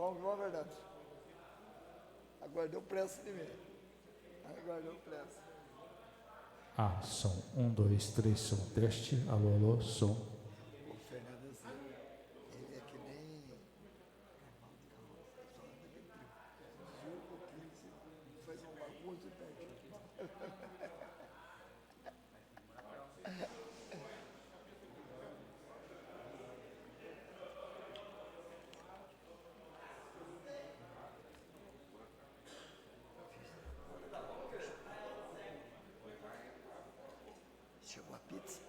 Vamos ver a verdade. Aguardou pressa de mim. Aguardou pressa. Som. 1, 2, 3, som. Teste. Alô, alô, som. O Fernando, ele é que nem... Faz uma bagunça e perde. Chegou a pizza?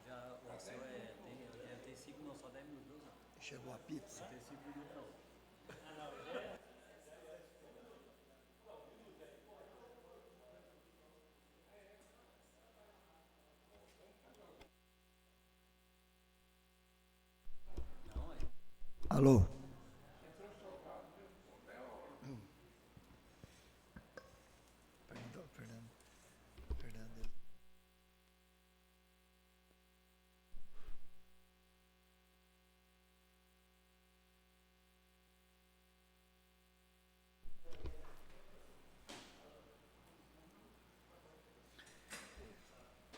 Já, o seu tem 5, não, só 10 minutos. Chegou a pizza? Tem 5 minutos, não. Alô? Fernando.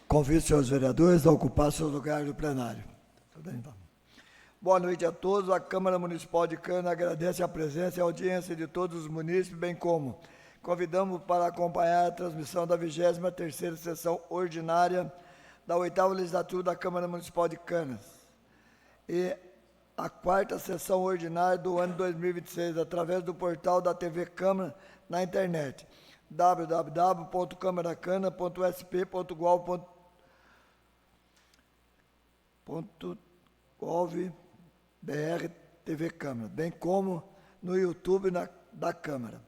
Convido os senhores vereadores a ocupar seus lugares no plenário. Tudo bem, então. Boa noite a todos. A Câmara Municipal de Cana agradece a presença e a audiência de todos os munícipes, bem como convidamos para acompanhar a transmissão da 23ª sessão ordinária da 8ª legislatura da Câmara Municipal de Canas e a 4ª sessão ordinária do ano 2026, através do portal da TV Câmara na internet, www.camaracana.sp.gov.br TV Câmara, bem como no YouTube da Câmara.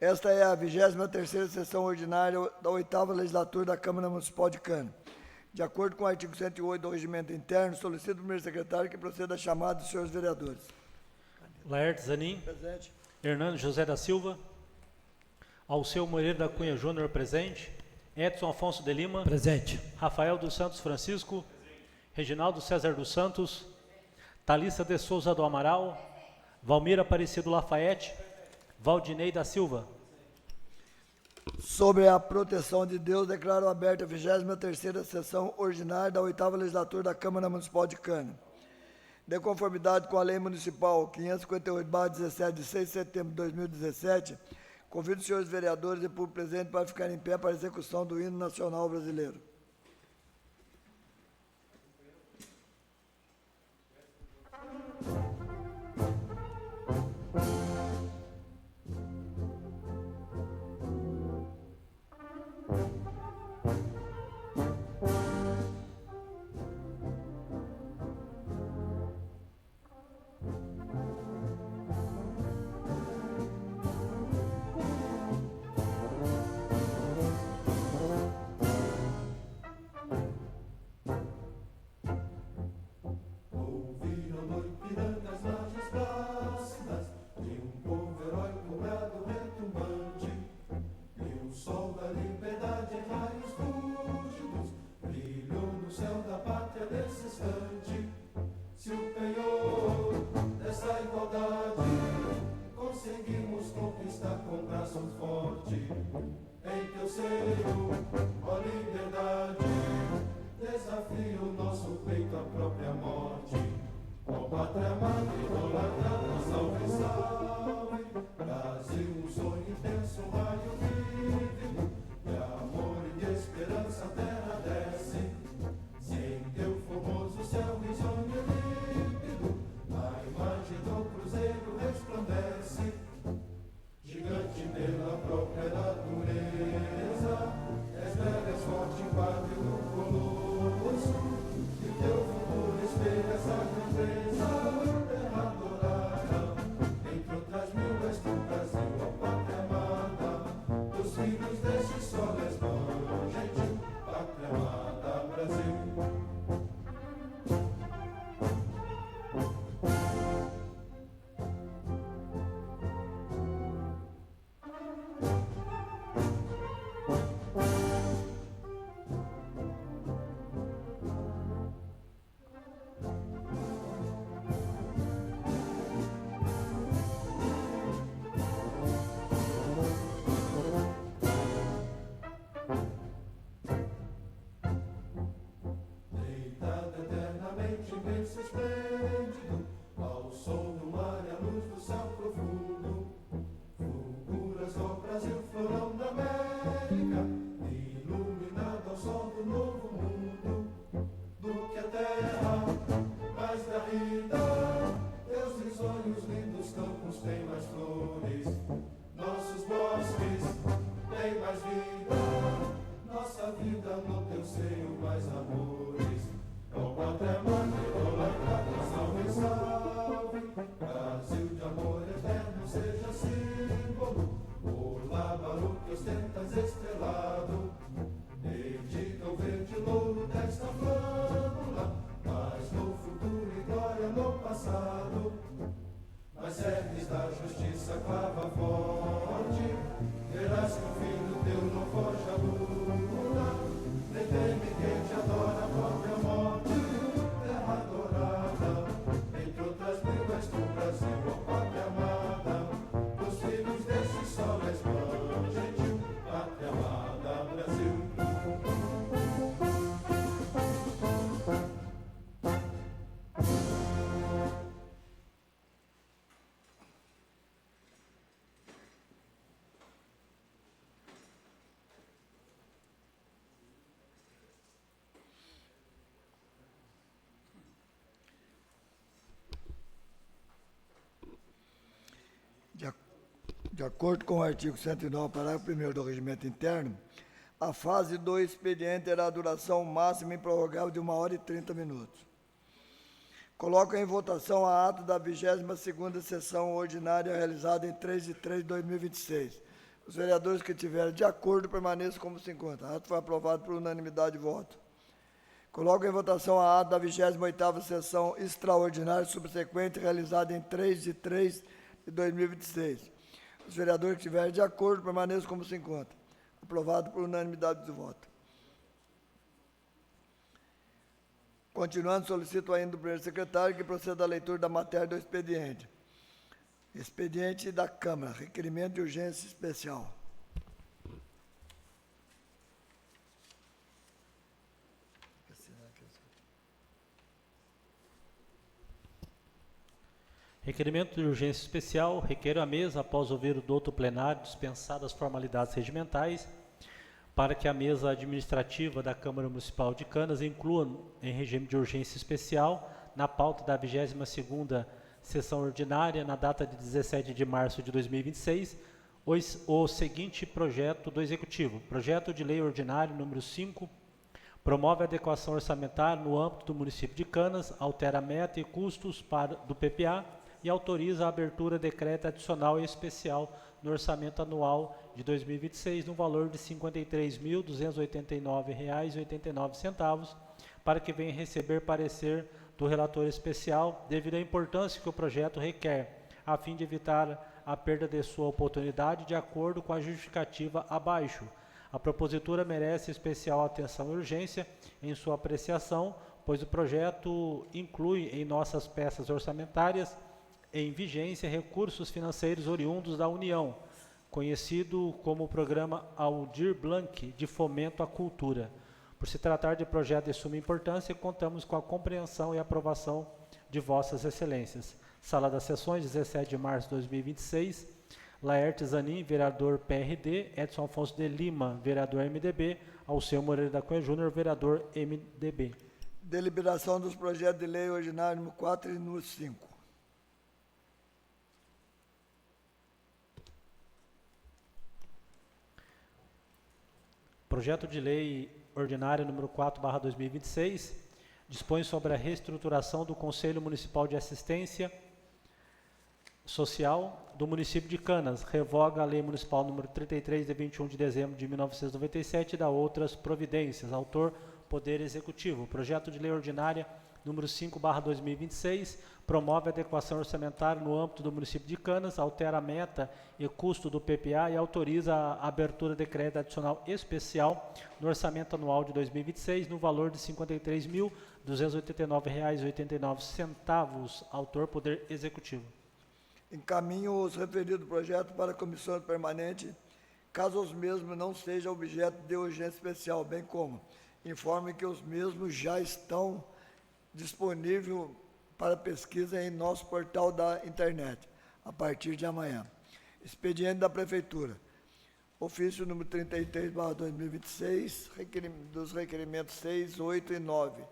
Esta é a 23ª sessão ordinária da 8ª legislatura da Câmara Municipal de Cana. De acordo com o artigo 108 do Regimento Interno, solicito ao primeiro secretário que proceda a chamada dos senhores vereadores. Laerte Zanin. Presente. Hernando José da Silva. Alceu Moreira da Cunha Júnior, presente. Edson Afonso de Lima. Presente. Rafael dos Santos Francisco. Reginaldo César dos Santos. Thalissa de Souza do Amaral. Valmir Aparecido Lafayette. Valdinei da Silva. Sobre a proteção de Deus, declaro aberta a 23ª sessão ordinária da 8ª legislatura da Câmara Municipal de Cana. De conformidade com a Lei Municipal 558/17, de 6 de setembro de 2017, convido os senhores vereadores e público presente para ficarem em pé para a execução do hino nacional brasileiro. berço esplêndido, ao som do mar e à luz do céu profundo. Fulguras do Brasil, florão da América, iluminado ao sol do novo mundo. Do que a terra mais garrida, teus risonhos lindos campos têm mais flores, nossos bosques têm mais vida, nossa vida no teu seio mais amores. Ó pátria maneira, cada salve, salve, Brasil de amor eterno seja símbolo, olá, baruque, ostentas estrelado, dedica o verde louro desta flâmula, paz no futuro e glória no passado. Mas serves da justiça clava forte, verás que o filho teu não foge à luta, nem teme quem te adora a própria morte. Terra adorada, entre outras brigas do Brasil, ó pátria amada, os filhos desse sol és mãe gentil, pátria amada Brasil. De acordo com o artigo 109, parágrafo 1º do Regimento Interno, a fase do expediente terá a duração máxima improrrogável de 1 hora e 30 minutos. Coloco em votação a ata da 22ª sessão ordinária realizada em 3 de 3 de 2026. Os vereadores que tiverem de acordo permaneçam como se encontra. A ata foi aprovada por unanimidade de voto. Coloco em votação a ata da 28ª sessão extraordinária subsequente realizada em 3 de 3 de 2026. Os vereadores que estiverem de acordo permaneçam como se encontra. Aprovado por unanimidade de voto. Continuando, solicito ainda do primeiro secretário que proceda à leitura da matéria do expediente. Expediente da Câmara, requerimento de urgência especial. Requerimento de urgência especial. Requer a mesa, após ouvir o douto plenário, dispensadas as formalidades regimentais, para que a mesa administrativa da Câmara Municipal de Canas inclua, em regime de urgência especial, na pauta da 22ª sessão ordinária, na data de 17 de março de 2026, o seguinte projeto do Executivo. Projeto de Lei Ordinário número 5, promove a adequação orçamentária no âmbito do município de Canas, altera a meta e custos do PPA, e autoriza a abertura de decreto adicional e especial no orçamento anual de 2026, no valor de R$ 53.289,89, para que venha receber parecer do relator especial, devido à importância que o projeto requer, a fim de evitar a perda de sua oportunidade, de acordo com a justificativa abaixo. A propositura merece especial atenção e urgência em sua apreciação, pois o projeto inclui em nossas peças orçamentárias em vigência recursos financeiros oriundos da União, conhecido como o Programa Aldir Blanc de Fomento à Cultura. Por se tratar de projeto de suma importância, contamos com a compreensão e aprovação de vossas excelências. Sala das Sessões, 17 de março de 2026, Laerte Zanin, vereador PRD, Edson Afonso de Lima, vereador MDB, Alceu Moreira da Cunha Júnior, vereador MDB. Deliberação dos projetos de lei ordinário número 4 e número 5. Projeto de Lei Ordinária número 4/2026 dispõe sobre a reestruturação do Conselho Municipal de Assistência Social do município de Canas, revoga a Lei Municipal número 33, de 21 de dezembro de 1997 e dá outras providências. Autor, Poder Executivo. Projeto de Lei Ordinária número 5/2026, promove a adequação orçamentária no âmbito do município de Canas, altera a meta e custo do PPA e autoriza a abertura de crédito adicional especial no orçamento anual de 2026, no valor de R$ 53.289,89. Autor, Poder Executivo. Encaminho os referidos projetos para a comissão permanente, caso os mesmos não sejam objeto de urgência especial, bem como informe que os mesmos já estão disponível para pesquisa em nosso portal da internet, a partir de amanhã. Expediente da Prefeitura. Ofício número 33/2026, dos requerimentos 6, 8 e 9.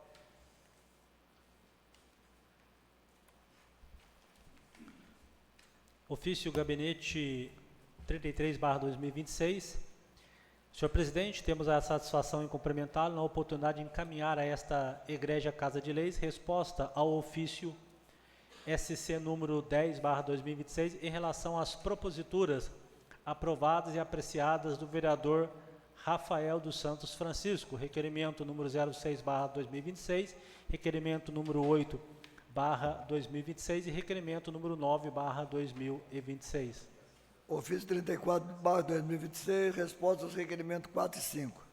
Ofício Gabinete 33/2026. Senhor presidente, temos a satisfação em cumprimentá-lo na oportunidade de encaminhar a esta Egrégia Casa de Leis resposta ao ofício SC número 10/2026 em relação às proposituras aprovadas e apreciadas do vereador Rafael dos Santos Francisco, requerimento número 06/2026, requerimento número 8/2026 e requerimento número 9/2026. Ofício 34/2026, resposta aos requerimentos 4 e 5.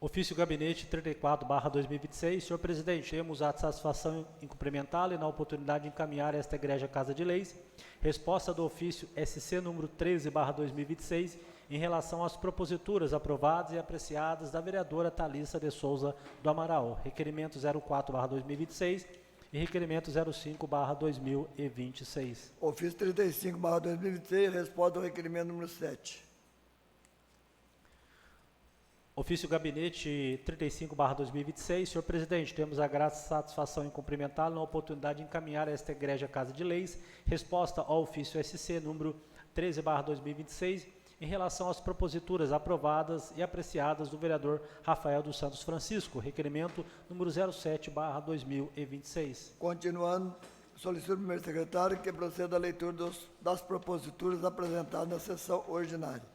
Ofício Gabinete 34/2026. Senhor presidente, temos a satisfação em cumprimentá-lo e na oportunidade de encaminhar esta Egrégia Casa de Leis resposta do ofício SC número 13/2026 em relação às proposituras aprovadas e apreciadas da vereadora Thalissa de Souza do Amaral, requerimento 04/2026 e requerimento 05/2026. Ofício 35/2026, resposta ao requerimento número 7. Ofício Gabinete 35/2026. Senhor presidente, temos a grata satisfação em cumprimentá-lo na oportunidade de encaminhar a esta Egrégia Casa de Leis resposta ao ofício SC número 13/2026 em relação às proposituras aprovadas e apreciadas do vereador Rafael dos Santos Francisco, requerimento número 07/2026. Continuando, solicito ao primeiro secretário que proceda à leitura das proposituras apresentadas na sessão ordinária.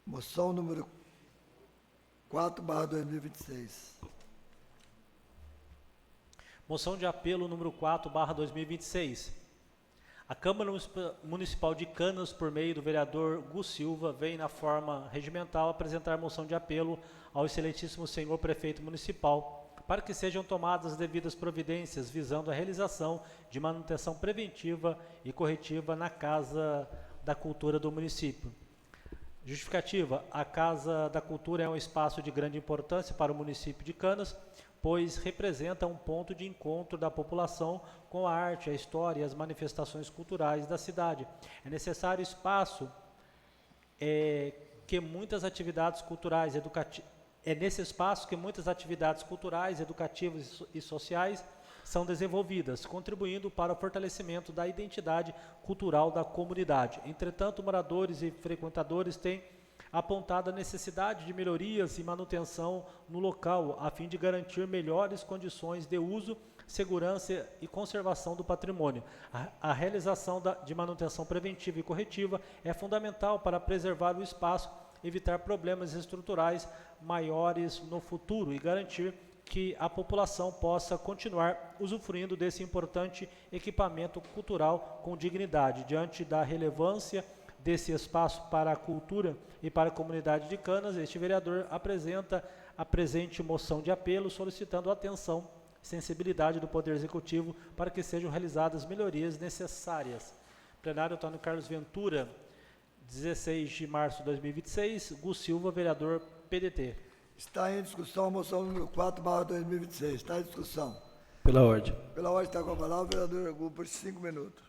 Moção número 4/2026. Moção de apelo número 4/2026. A Câmara Municipal de Canas, por meio do vereador Gus Silva, vem na forma regimental apresentar moção de apelo ao excelentíssimo senhor prefeito municipal para que sejam tomadas as devidas providências visando a realização de manutenção preventiva e corretiva na Casa da Cultura do município. Justificativa: a Casa da Cultura é um espaço de grande importância para o município de Canas, pois representa um ponto de encontro da população com a arte, a história e as manifestações culturais da cidade. É necessário espaço que muitas atividades culturais educativas e sociais são desenvolvidas, contribuindo para o fortalecimento da identidade cultural da comunidade. Entretanto, moradores e frequentadores têm apontado a necessidade de melhorias e manutenção no local, a fim de garantir melhores condições de uso, segurança e conservação do patrimônio. A realização de manutenção preventiva e corretiva é fundamental para preservar o espaço, evitar problemas estruturais maiores no futuro e garantir que a população possa continuar usufruindo desse importante equipamento cultural com dignidade. Diante da relevância desse espaço para a cultura e para a comunidade de Canas, este vereador apresenta a presente moção de apelo, solicitando atenção e sensibilidade do Poder Executivo para que sejam realizadas melhorias necessárias. Plenário Antônio Carlos Ventura, 16 de março de 2026, Gus Silva, vereador PDT. Está em discussão a moção número 4/2026. Está em discussão. Pela ordem. Pela ordem está com a palavra o vereador Gu por 5 minutos.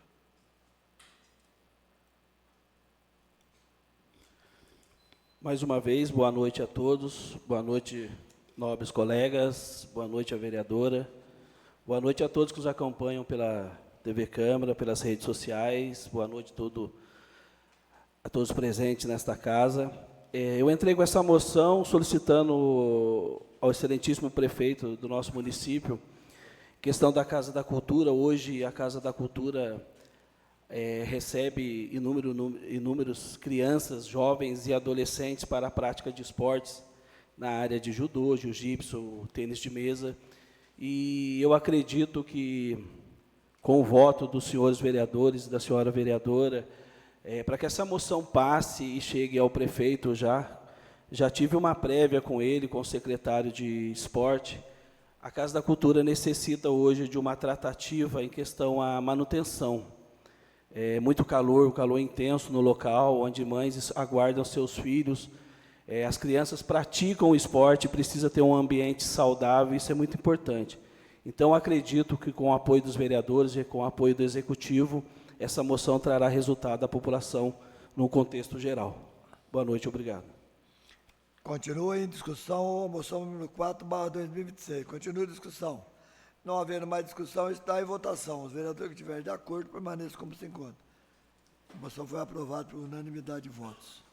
Mais uma vez, boa noite a todos. Boa noite, nobres colegas. Boa noite, a vereadora. Boa noite a todos que nos acompanham pela TV Câmara, pelas redes sociais. Boa noite a todos presentes nesta casa. Eu entrei com essa moção solicitando ao excelentíssimo prefeito do nosso município questão da Casa da Cultura. Hoje a Casa da Cultura recebe inúmeros crianças, jovens e adolescentes para a prática de esportes na área de judô, jiu-jitsu, tênis de mesa. E eu acredito que, com o voto dos senhores vereadores e da senhora vereadora, para que essa moção passe e chegue ao prefeito já tive uma prévia com ele, com o secretário de esporte. A Casa da Cultura necessita hoje de uma tratativa em questão à manutenção. muito calor, um calor intenso no local, onde mães aguardam seus filhos. As crianças praticam o esporte, precisa ter um ambiente saudável, isso é muito importante. Então, acredito que com o apoio dos vereadores e com o apoio do Executivo, essa moção trará resultado à população no contexto geral. Boa noite, obrigado. Continua em discussão a moção número 4/2026. Continua a discussão. Não havendo mais discussão, está em votação. Os vereadores que estiverem de acordo permaneçam como se encontra. A moção foi aprovada por unanimidade de votos.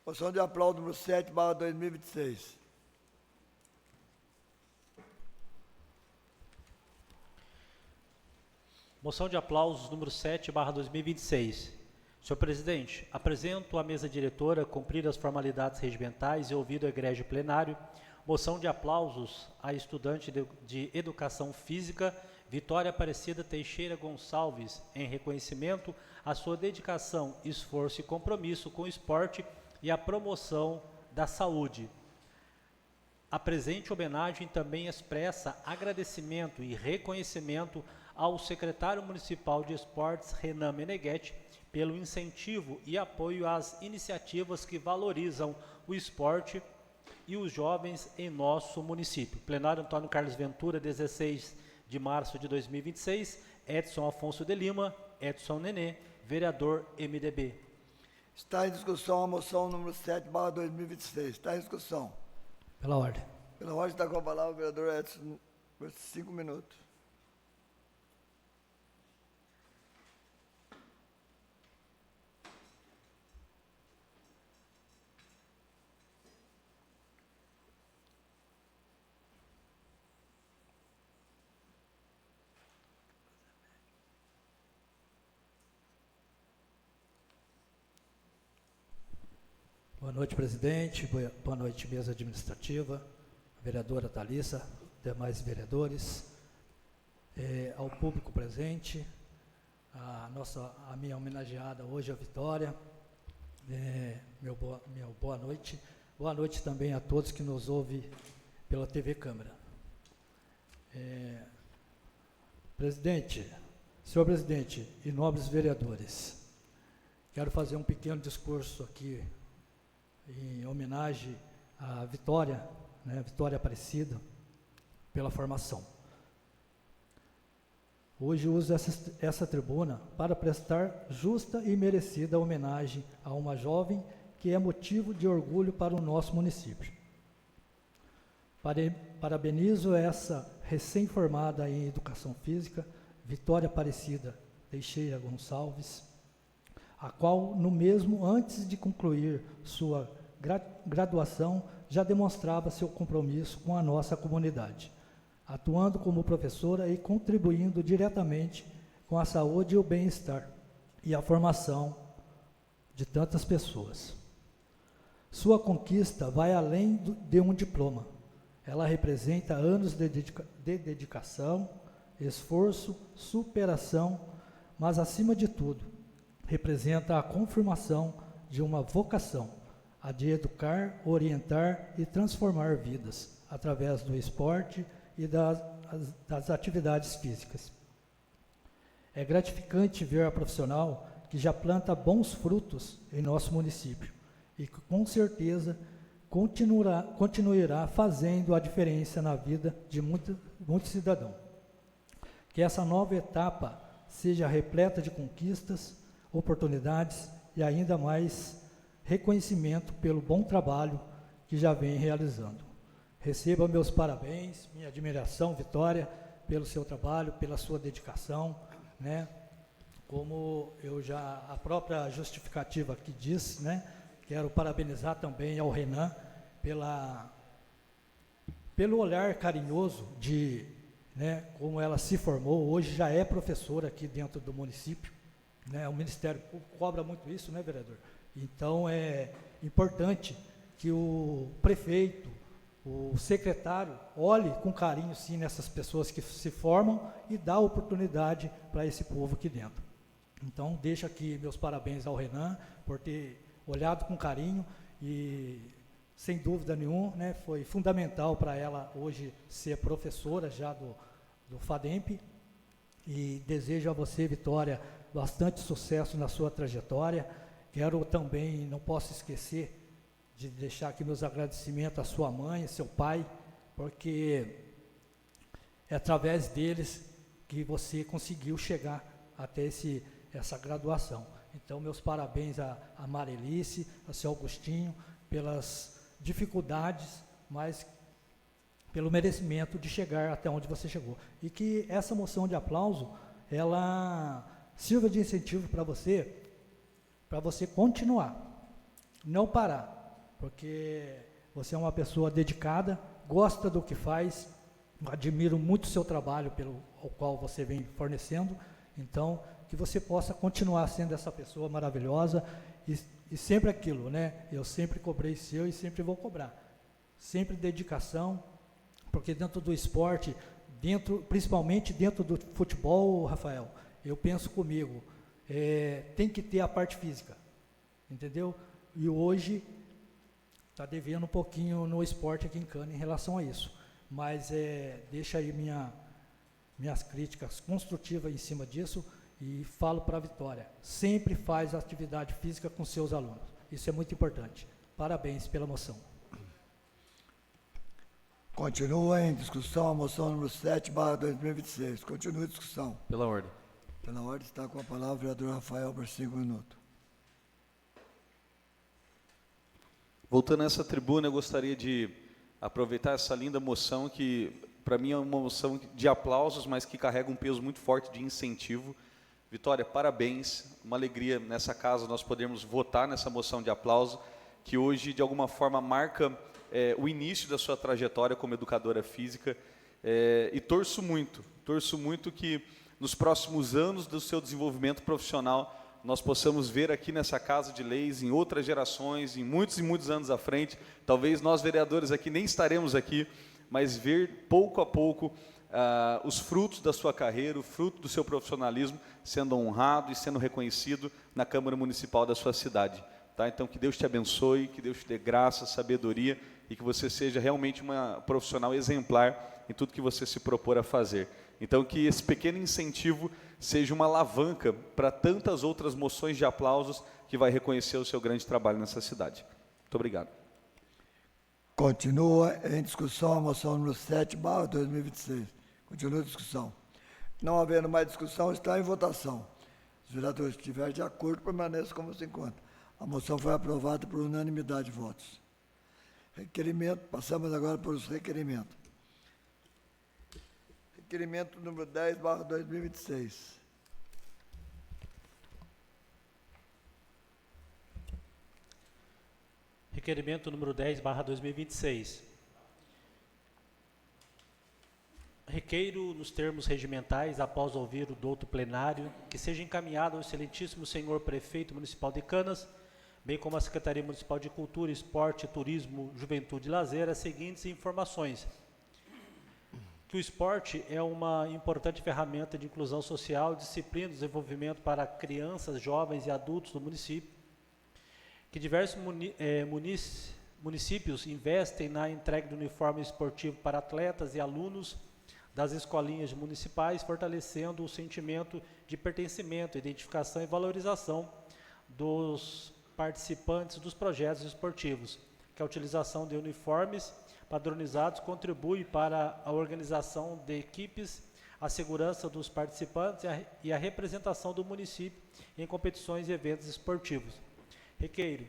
Moção de aplauso número 7/2026. Moção de aplausos número 7/2026. Senhor presidente, apresento à mesa diretora cumprir as formalidades regimentais e ouvido o egrégio plenário, moção de aplausos à estudante de Educação Física, Vitória Aparecida Teixeira Gonçalves, em reconhecimento à sua dedicação, esforço e compromisso com o esporte e a promoção da saúde. A presente homenagem também expressa agradecimento e reconhecimento ao secretário municipal de esportes, Renan Meneghetti, pelo incentivo e apoio às iniciativas que valorizam o esporte e os jovens em nosso município. Plenário Antônio Carlos Ventura, 16 de março de 2026, Edson Afonso de Lima, Edson Nenê, vereador MDB. Está em discussão a moção número 7/2026. Está em discussão. Pela ordem. Pela ordem está com a palavra o vereador Edson, por 5 minutos. Boa noite, presidente. Boa noite, mesa administrativa, vereadora Thalissa, demais vereadores, ao público presente, a minha homenageada hoje, a Vitória, meu boa noite. Boa noite também a todos que nos ouvem pela TV Câmara. Senhor presidente e nobres vereadores, quero fazer um pequeno discurso aqui em homenagem à Vitória, Vitória Aparecida, pela formação. Hoje uso essa tribuna para prestar justa e merecida homenagem a uma jovem que é motivo de orgulho para o nosso município. Parabenizo essa recém-formada em Educação Física, Vitória Aparecida Teixeira Gonçalves, a qual, no mesmo antes de concluir sua graduação, já demonstrava seu compromisso com a nossa comunidade, atuando como professora e contribuindo diretamente com a saúde e o bem-estar e a formação de tantas pessoas. Sua conquista vai além de um diploma. Ela representa anos de dedicação, esforço, superação, mas, acima de tudo, representa a confirmação de uma vocação, a de educar, orientar e transformar vidas através do esporte e das atividades físicas. É gratificante ver a profissional que já planta bons frutos em nosso município e que, com certeza, continuará fazendo a diferença na vida de muito cidadão. Que essa nova etapa seja repleta de conquistas, oportunidades e ainda mais reconhecimento pelo bom trabalho que já vem realizando. Receba meus parabéns, minha admiração, Vitória, pelo seu trabalho, pela sua dedicação, Como a própria justificativa aqui diz, quero parabenizar também ao Renan pelo olhar carinhoso de, como ela se formou, hoje já é professora aqui dentro do município, O Ministério Público cobra muito isso, vereador? Então, é importante que o prefeito, o secretário, olhe com carinho, sim, nessas pessoas que se formam e dá oportunidade para esse povo aqui dentro. Então, deixo aqui meus parabéns ao Renan por ter olhado com carinho e, sem dúvida nenhuma, foi fundamental para ela hoje ser professora já do FADEMP e desejo a você, Vitória, bastante sucesso na sua trajetória. Quero também, não posso esquecer de deixar aqui meus agradecimentos à sua mãe, ao seu pai, porque é através deles que você conseguiu chegar até essa graduação. Então, meus parabéns a Marelice, a seu Augustinho, pelas dificuldades, mas pelo merecimento de chegar até onde você chegou. E que essa moção de aplauso, ela sirva de incentivo para você continuar, não parar, porque você é uma pessoa dedicada, gosta do que faz, admiro muito o seu trabalho ao qual você vem fornecendo, então, que você possa continuar sendo essa pessoa maravilhosa e sempre aquilo, né? Eu sempre cobrei seu e sempre vou cobrar. Sempre dedicação, porque dentro do esporte, principalmente dentro do futebol, Rafael, eu penso comigo, tem que ter a parte física, entendeu? E hoje está devendo um pouquinho no esporte aqui em Cana em relação a isso, mas deixa aí minhas críticas construtivas em cima disso e falo para a Vitória, sempre faz atividade física com seus alunos, isso é muito importante. Parabéns pela moção. Continua em discussão a moção número 7/2026. Continua a discussão. Pela ordem. Pela ordem está com a palavra o vereador Rafael por 5 minutos. Voltando a essa tribuna, eu gostaria de aproveitar essa linda moção que, para mim, é uma moção de aplausos, mas que carrega um peso muito forte de incentivo. Vitória, parabéns, uma alegria nessa casa nós podermos votar nessa moção de aplauso, que hoje, de alguma forma, marca o início da sua trajetória como educadora física, e torço muito que nos próximos anos do seu desenvolvimento profissional nós possamos ver aqui nessa Casa de Leis, em outras gerações, em muitos e muitos anos à frente, talvez nós vereadores aqui nem estaremos aqui, mas ver pouco a pouco os frutos da sua carreira, o fruto do seu profissionalismo sendo honrado e sendo reconhecido na Câmara Municipal da sua cidade. Tá? Então, que Deus te abençoe, que Deus te dê graça, sabedoria e que você seja realmente uma profissional exemplar em tudo que você se propor a fazer. Então, que esse pequeno incentivo seja uma alavanca para tantas outras moções de aplausos que vai reconhecer o seu grande trabalho nessa cidade. Muito obrigado. Continua em discussão a moção número 7/2026. Continua a discussão. Não havendo mais discussão, está em votação. Os vereadores que estiverem de acordo, permaneçam como se encontra. A moção foi aprovada por unanimidade de votos. Requerimento, passamos agora para os requerimentos. Requerimento número 10/2026. Requerimento número 10/2026. Requeiro, nos termos regimentais, após ouvir o douto plenário, que seja encaminhado ao excelentíssimo senhor prefeito municipal de Canas, bem como à Secretaria Municipal de Cultura, Esporte, Turismo, Juventude e Lazer, as seguintes informações. Que o esporte é uma importante ferramenta de inclusão social, disciplina e desenvolvimento para crianças, jovens e adultos do município. Que diversos municípios investem na entrega de uniforme esportivo para atletas e alunos das escolinhas municipais, fortalecendo o sentimento de pertencimento, identificação e valorização dos participantes dos projetos esportivos. Que a utilização de uniformes padronizados contribui para a organização de equipes, a segurança dos participantes e a representação do município em competições e eventos esportivos. Requeiro,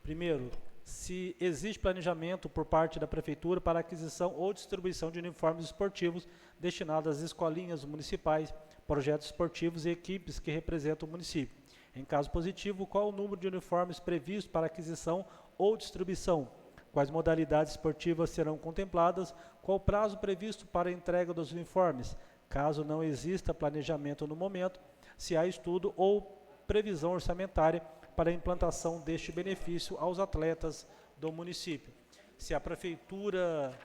primeiro, se existe planejamento por parte da Prefeitura para aquisição ou distribuição de uniformes esportivos destinados às escolinhas municipais, projetos esportivos e equipes que representam o município. Em caso positivo, qual o número de uniformes previsto para aquisição ou distribuição? Quais modalidades esportivas serão contempladas? Qual o prazo previsto para a entrega dos uniformes? Caso não exista planejamento no momento, se há estudo ou previsão orçamentária para a implantação deste benefício aos atletas do município. Se a prefeitura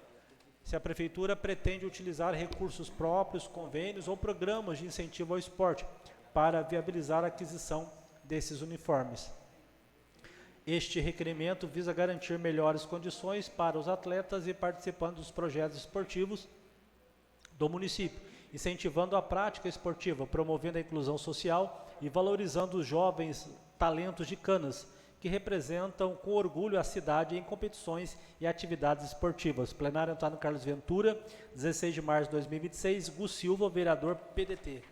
pretende utilizar recursos próprios, convênios ou programas de incentivo ao esporte para viabilizar a aquisição desses uniformes. Este requerimento visa garantir melhores condições para os atletas e participantes dos projetos esportivos do município incentivando a prática esportiva, promovendo a inclusão social e valorizando os jovens talentos de Canas, que representam com orgulho a cidade em competições e atividades esportivas. Plenário Antônio Carlos Ventura, 16 de março de 2026, Gus Silva, vereador PDT.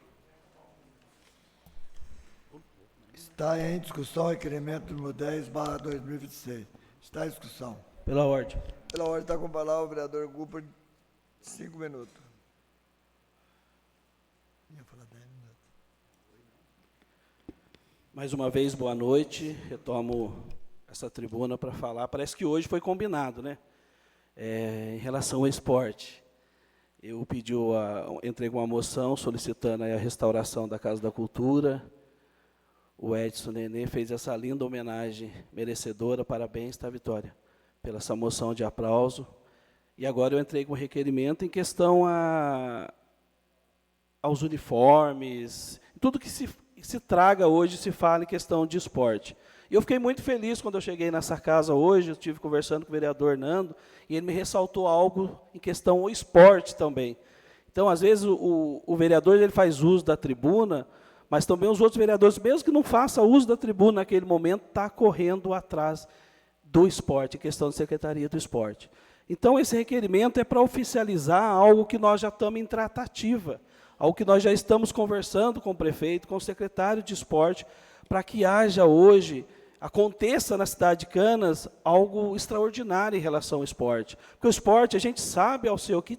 Está em discussão o requerimento número 10/2026. Está em discussão. Pela ordem. Pela ordem está com a palavra o vereador Gu por 5 minutos. Ia falar 10 minutos. Mais uma vez, boa noite. Retomo essa tribuna para falar. Parece que hoje foi combinado, né? Em relação ao esporte. Eu entrei com uma moção solicitando a restauração da Casa da Cultura. O Edson Nenê fez essa linda homenagem merecedora. Parabéns, tá, Vitória, pela essa moção de aplauso. E agora eu entrei com requerimento em questão aos uniformes, tudo que se traga hoje, se fala em questão de esporte. E eu fiquei muito feliz quando eu cheguei nessa casa hoje, eu estive conversando com o vereador Nando, e ele me ressaltou algo em questão ao esporte também. Então, às vezes, o vereador ele faz uso da tribuna, mas também os outros vereadores, mesmo que não façam uso da tribuna naquele momento, está correndo atrás do esporte, em questão de Secretaria do Esporte. Então, esse requerimento é para oficializar algo que nós já estamos em tratativa, algo que nós já estamos conversando com o prefeito, com o secretário de esporte, para que haja hoje, aconteça na cidade de Canas, algo extraordinário em relação ao esporte. Porque o esporte, a gente sabe, ao seu que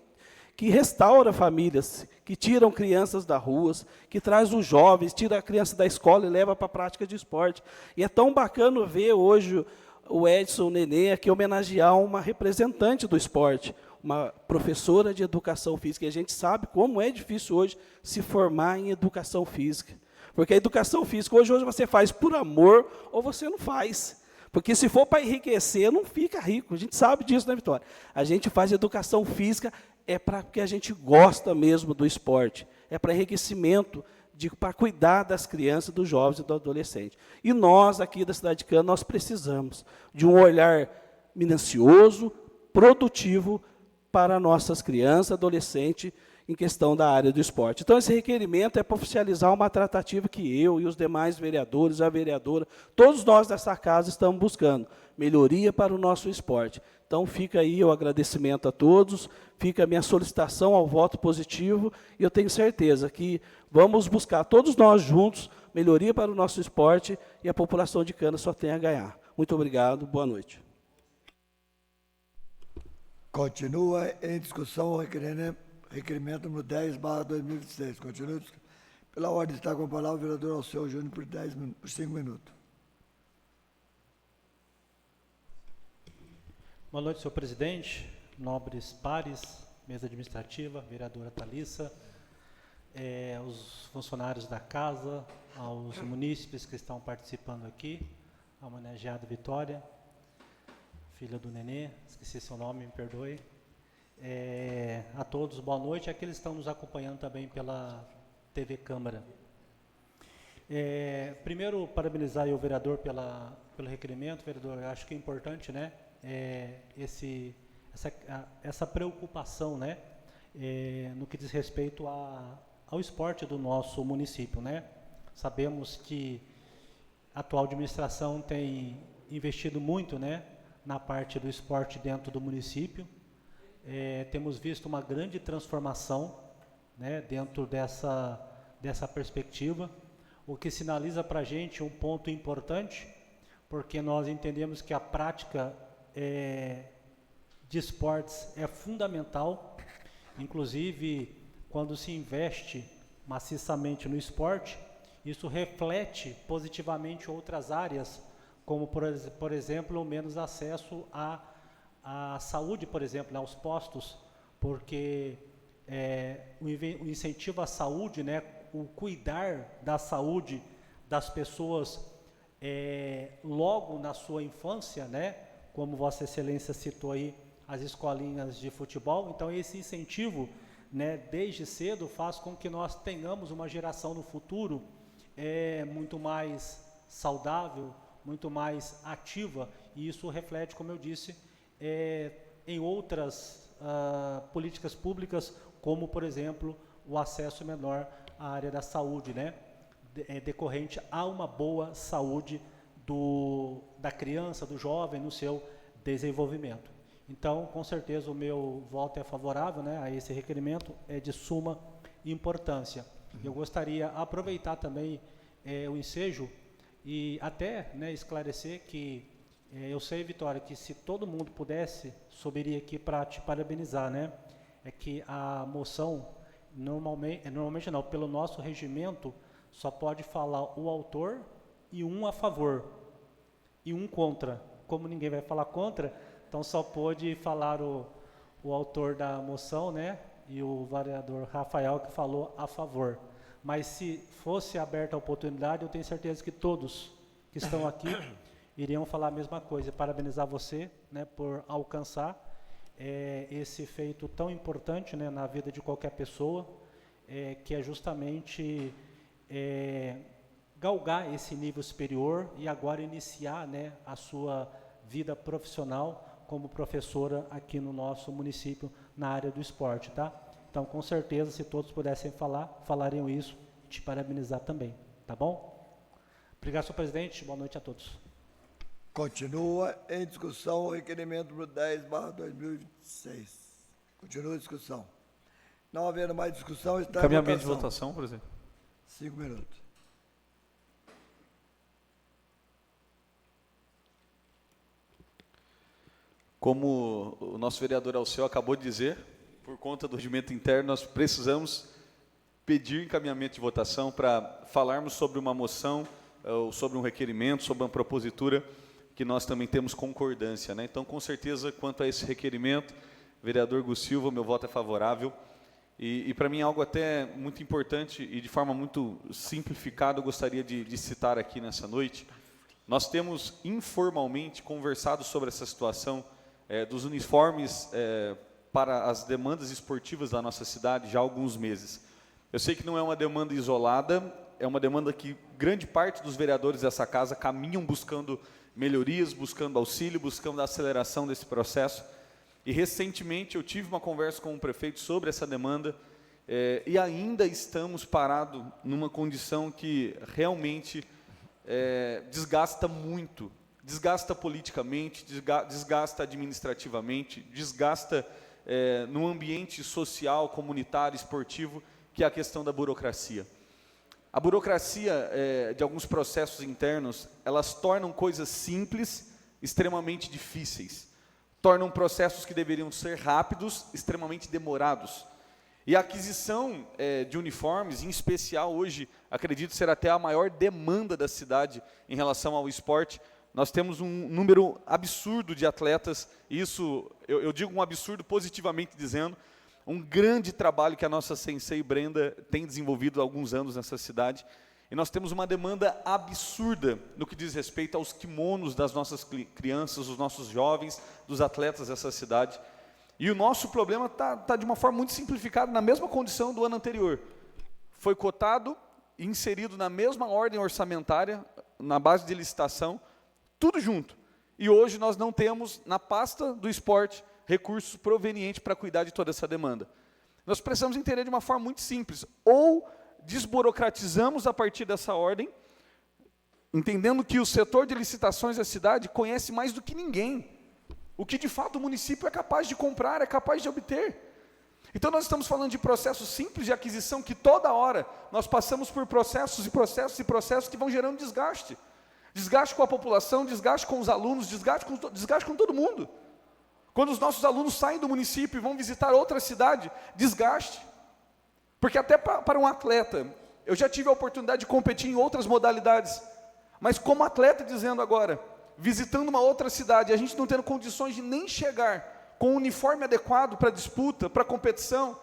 restaura famílias, que tiram crianças das ruas, que traz os jovens, tira a criança da escola e leva para a prática de esporte. E é tão bacana ver hoje o Edson Nenê aqui homenagear uma representante do esporte, uma professora de educação física. E a gente sabe como é difícil hoje se formar em educação física. Porque a educação física, hoje você faz por amor ou você não faz. Porque se for para enriquecer, não fica rico. A gente sabe disso, né, Vitória? A gente faz educação física porque a gente gosta mesmo do esporte. É para enriquecimento, para cuidar das crianças, dos jovens e do adolescente. E nós, aqui da cidade de Canas, nós precisamos de um olhar minucioso, produtivo para nossas crianças, adolescentes, em questão da área do esporte. Então, esse requerimento é para oficializar uma tratativa que eu e os demais vereadores, a vereadora, todos nós dessa casa estamos buscando, melhoria para o nosso esporte. Então, fica aí o agradecimento a todos, fica a minha solicitação ao voto positivo, e eu tenho certeza que vamos buscar, todos nós juntos, melhoria para o nosso esporte, e a população de Canas só tem a ganhar. Muito obrigado, boa noite. Continua em discussão o requerimento número 10/2026. Continua. Pela ordem está com a palavra o vereador Alceu Júnior por 5 minutos. Boa noite, senhor presidente, nobres pares, mesa administrativa, vereadora Thalissa, os funcionários da casa, aos munícipes que estão participando aqui, a homenageada Vitória, filha do Nenê, esqueci seu nome, me perdoe. A todos, boa noite. Aqueles que estão nos acompanhando também pela TV Câmara. Primeiro, parabenizar o vereador pelo requerimento. Vereador, eu acho que é importante, né, essa preocupação, né, no que diz respeito ao esporte do nosso município, né. Sabemos que a atual administração tem investido muito, né, na parte do esporte dentro do município. Temos visto uma grande transformação, né, dentro dessa perspectiva, o que sinaliza para a gente um ponto importante, porque nós entendemos que a prática de esportes é fundamental, inclusive quando se investe maciçamente no esporte, isso reflete positivamente outras áreas, como, por exemplo, o menos acesso à saúde, por exemplo, aos postos, porque o incentivo à saúde, né, o cuidar da saúde das pessoas logo na sua infância, né, como Vossa Excelência citou aí, as escolinhas de futebol. Então, esse incentivo, né, desde cedo faz com que nós tenhamos uma geração no futuro muito mais saudável, muito mais ativa, e isso reflete, como eu disse, em outras políticas públicas, como, por exemplo, o acesso menor à área da saúde, né? Decorrente a uma boa saúde da criança, do jovem, no seu desenvolvimento. Então, com certeza, o meu voto é favorável, né, a esse requerimento, é de suma importância. Eu gostaria de aproveitar também o ensejo e até, né, esclarecer que eu sei, Vitória, que se todo mundo pudesse, subiria aqui para te parabenizar, né? É que a moção, normalmente não, pelo nosso regimento, só pode falar o autor e um a favor e um contra. Como ninguém vai falar contra, então só pôde falar o autor da moção, né? E o vereador Rafael, que falou a favor. Mas se fosse aberta a oportunidade, eu tenho certeza que todos que estão aqui iriam falar a mesma coisa. Parabenizar você, né, por alcançar esse feito tão importante, né, na vida de qualquer pessoa, que é justamente galgar esse nível superior e agora iniciar, né, a sua vida profissional como professora aqui no nosso município na área do esporte, tá? Então, com certeza, se todos pudessem falar, falariam isso, te parabenizar também, tá bom? Obrigado, senhor presidente, boa noite a todos. Continua em discussão o requerimento número 10/2026. Continua a discussão. Não havendo mais discussão, está em Encaminhamento de votação, presidente. 5 minutos. Como o nosso vereador Alceu acabou de dizer, por conta do regimento interno, nós precisamos pedir encaminhamento de votação para falarmos sobre uma moção, ou sobre um requerimento, sobre uma propositura, que nós também temos concordância, né? Então, com certeza, quanto a esse requerimento, vereador Gus Silva, meu voto é favorável. E para mim, algo até muito importante e de forma muito simplificada, eu gostaria de citar aqui nessa noite. Nós temos informalmente conversado sobre essa situação dos uniformes para as demandas esportivas da nossa cidade já há alguns meses. Eu sei que não é uma demanda isolada, é uma demanda que grande parte dos vereadores dessa casa caminham buscando melhorias, buscando auxílio, buscando a aceleração desse processo. E recentemente eu tive uma conversa com o prefeito sobre essa demanda e ainda estamos parados numa condição que realmente desgasta muito, desgasta politicamente, desgasta administrativamente, desgasta no ambiente social, comunitário, esportivo, que é a questão da burocracia. A burocracia de alguns processos internos, elas tornam coisas simples extremamente difíceis. Tornam processos que deveriam ser rápidos, extremamente demorados. E a aquisição de uniformes, em especial hoje, acredito ser até a maior demanda da cidade em relação ao esporte. Nós temos um número absurdo de atletas, e isso, eu digo um absurdo positivamente dizendo, um grande trabalho que a nossa sensei Brenda tem desenvolvido há alguns anos nessa cidade. E nós temos uma demanda absurda no que diz respeito aos kimonos das nossas crianças, dos nossos jovens, dos atletas dessa cidade. E o nosso problema está de uma forma muito simplificada, na mesma condição do ano anterior. Foi cotado e inserido na mesma ordem orçamentária, na base de licitação, tudo junto. E hoje nós não temos, na pasta do esporte, recursos provenientes para cuidar de toda essa demanda. Nós precisamos entender de uma forma muito simples, ou desburocratizamos a partir dessa ordem, entendendo que o setor de licitações da cidade conhece mais do que ninguém, o que de fato o município é capaz de comprar, é capaz de obter. Então nós estamos falando de processos simples de aquisição, que toda hora nós passamos por processos e processos e processos que vão gerando desgaste. Desgaste com a população, desgaste com os alunos, desgaste com todo mundo. Quando os nossos alunos saem do município e vão visitar outra cidade, desgaste. Porque até para um atleta, eu já tive a oportunidade de competir em outras modalidades, mas como atleta dizendo agora, visitando uma outra cidade, a gente não tendo condições de nem chegar com um uniforme adequado para disputa, para competição,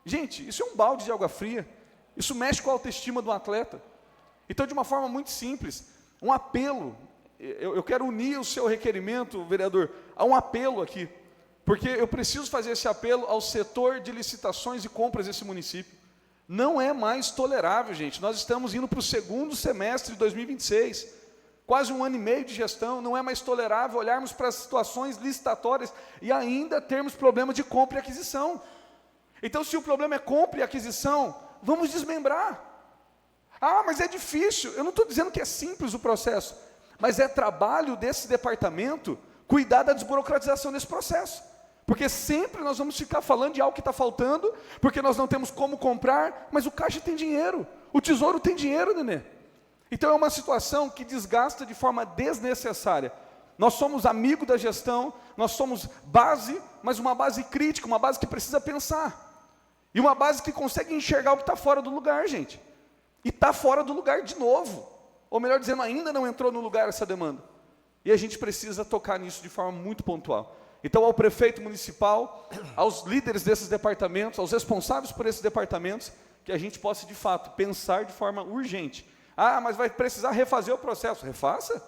gente, isso é um balde de água fria, isso mexe com a autoestima do atleta. Então, de uma forma muito simples, um apelo, eu quero unir o seu requerimento, vereador, a um apelo aqui, porque eu preciso fazer esse apelo ao setor de licitações e compras desse município. Não é mais tolerável, gente. Nós estamos indo para o segundo semestre de 2026, quase um ano e meio de gestão. Não é mais tolerável olharmos para as situações licitatórias e ainda termos problema de compra e aquisição. Então, se o problema é compra e aquisição, vamos desmembrar. Ah, mas é difícil. Eu não estou dizendo que é simples o processo, mas é trabalho desse departamento cuidar da desburocratização desse processo. Porque sempre nós vamos ficar falando de algo que está faltando, porque nós não temos como comprar, mas o caixa tem dinheiro, o tesouro tem dinheiro, Nenê. Então é uma situação que desgasta de forma desnecessária. Nós somos amigos da gestão, nós somos base, mas uma base crítica, uma base que precisa pensar. E uma base que consegue enxergar o que está fora do lugar, gente. E está fora do lugar de novo. Ou melhor dizendo, ainda não entrou no lugar essa demanda. E a gente precisa tocar nisso de forma muito pontual. Então, ao prefeito municipal, aos líderes desses departamentos, aos responsáveis por esses departamentos, que a gente possa, de fato, pensar de forma urgente. Ah, mas vai precisar refazer o processo. Refaça.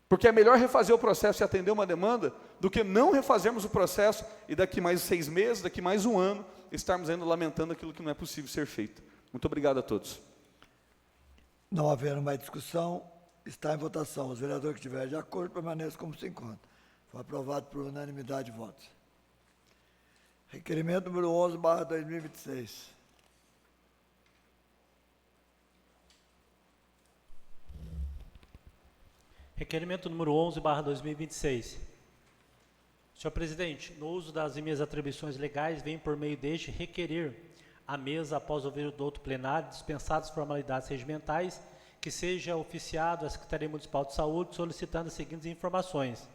Porque é melhor refazer o processo e atender uma demanda do que não refazermos o processo e daqui mais 6 meses, daqui mais 1 ano, estarmos ainda lamentando aquilo que não é possível ser feito. Muito obrigado a todos. Não havendo mais discussão, está em votação. Os vereadores que estiverem de acordo permaneçam como se encontram. Foi aprovado por unanimidade de votos. Requerimento número 11/2026. Requerimento número 11/2026. Senhor presidente, no uso das minhas atribuições legais, venho por meio deste requerer à mesa, após ouvir o douto plenário, dispensadas formalidades regimentais, que seja oficiado à Secretaria Municipal de Saúde, solicitando as seguintes informações.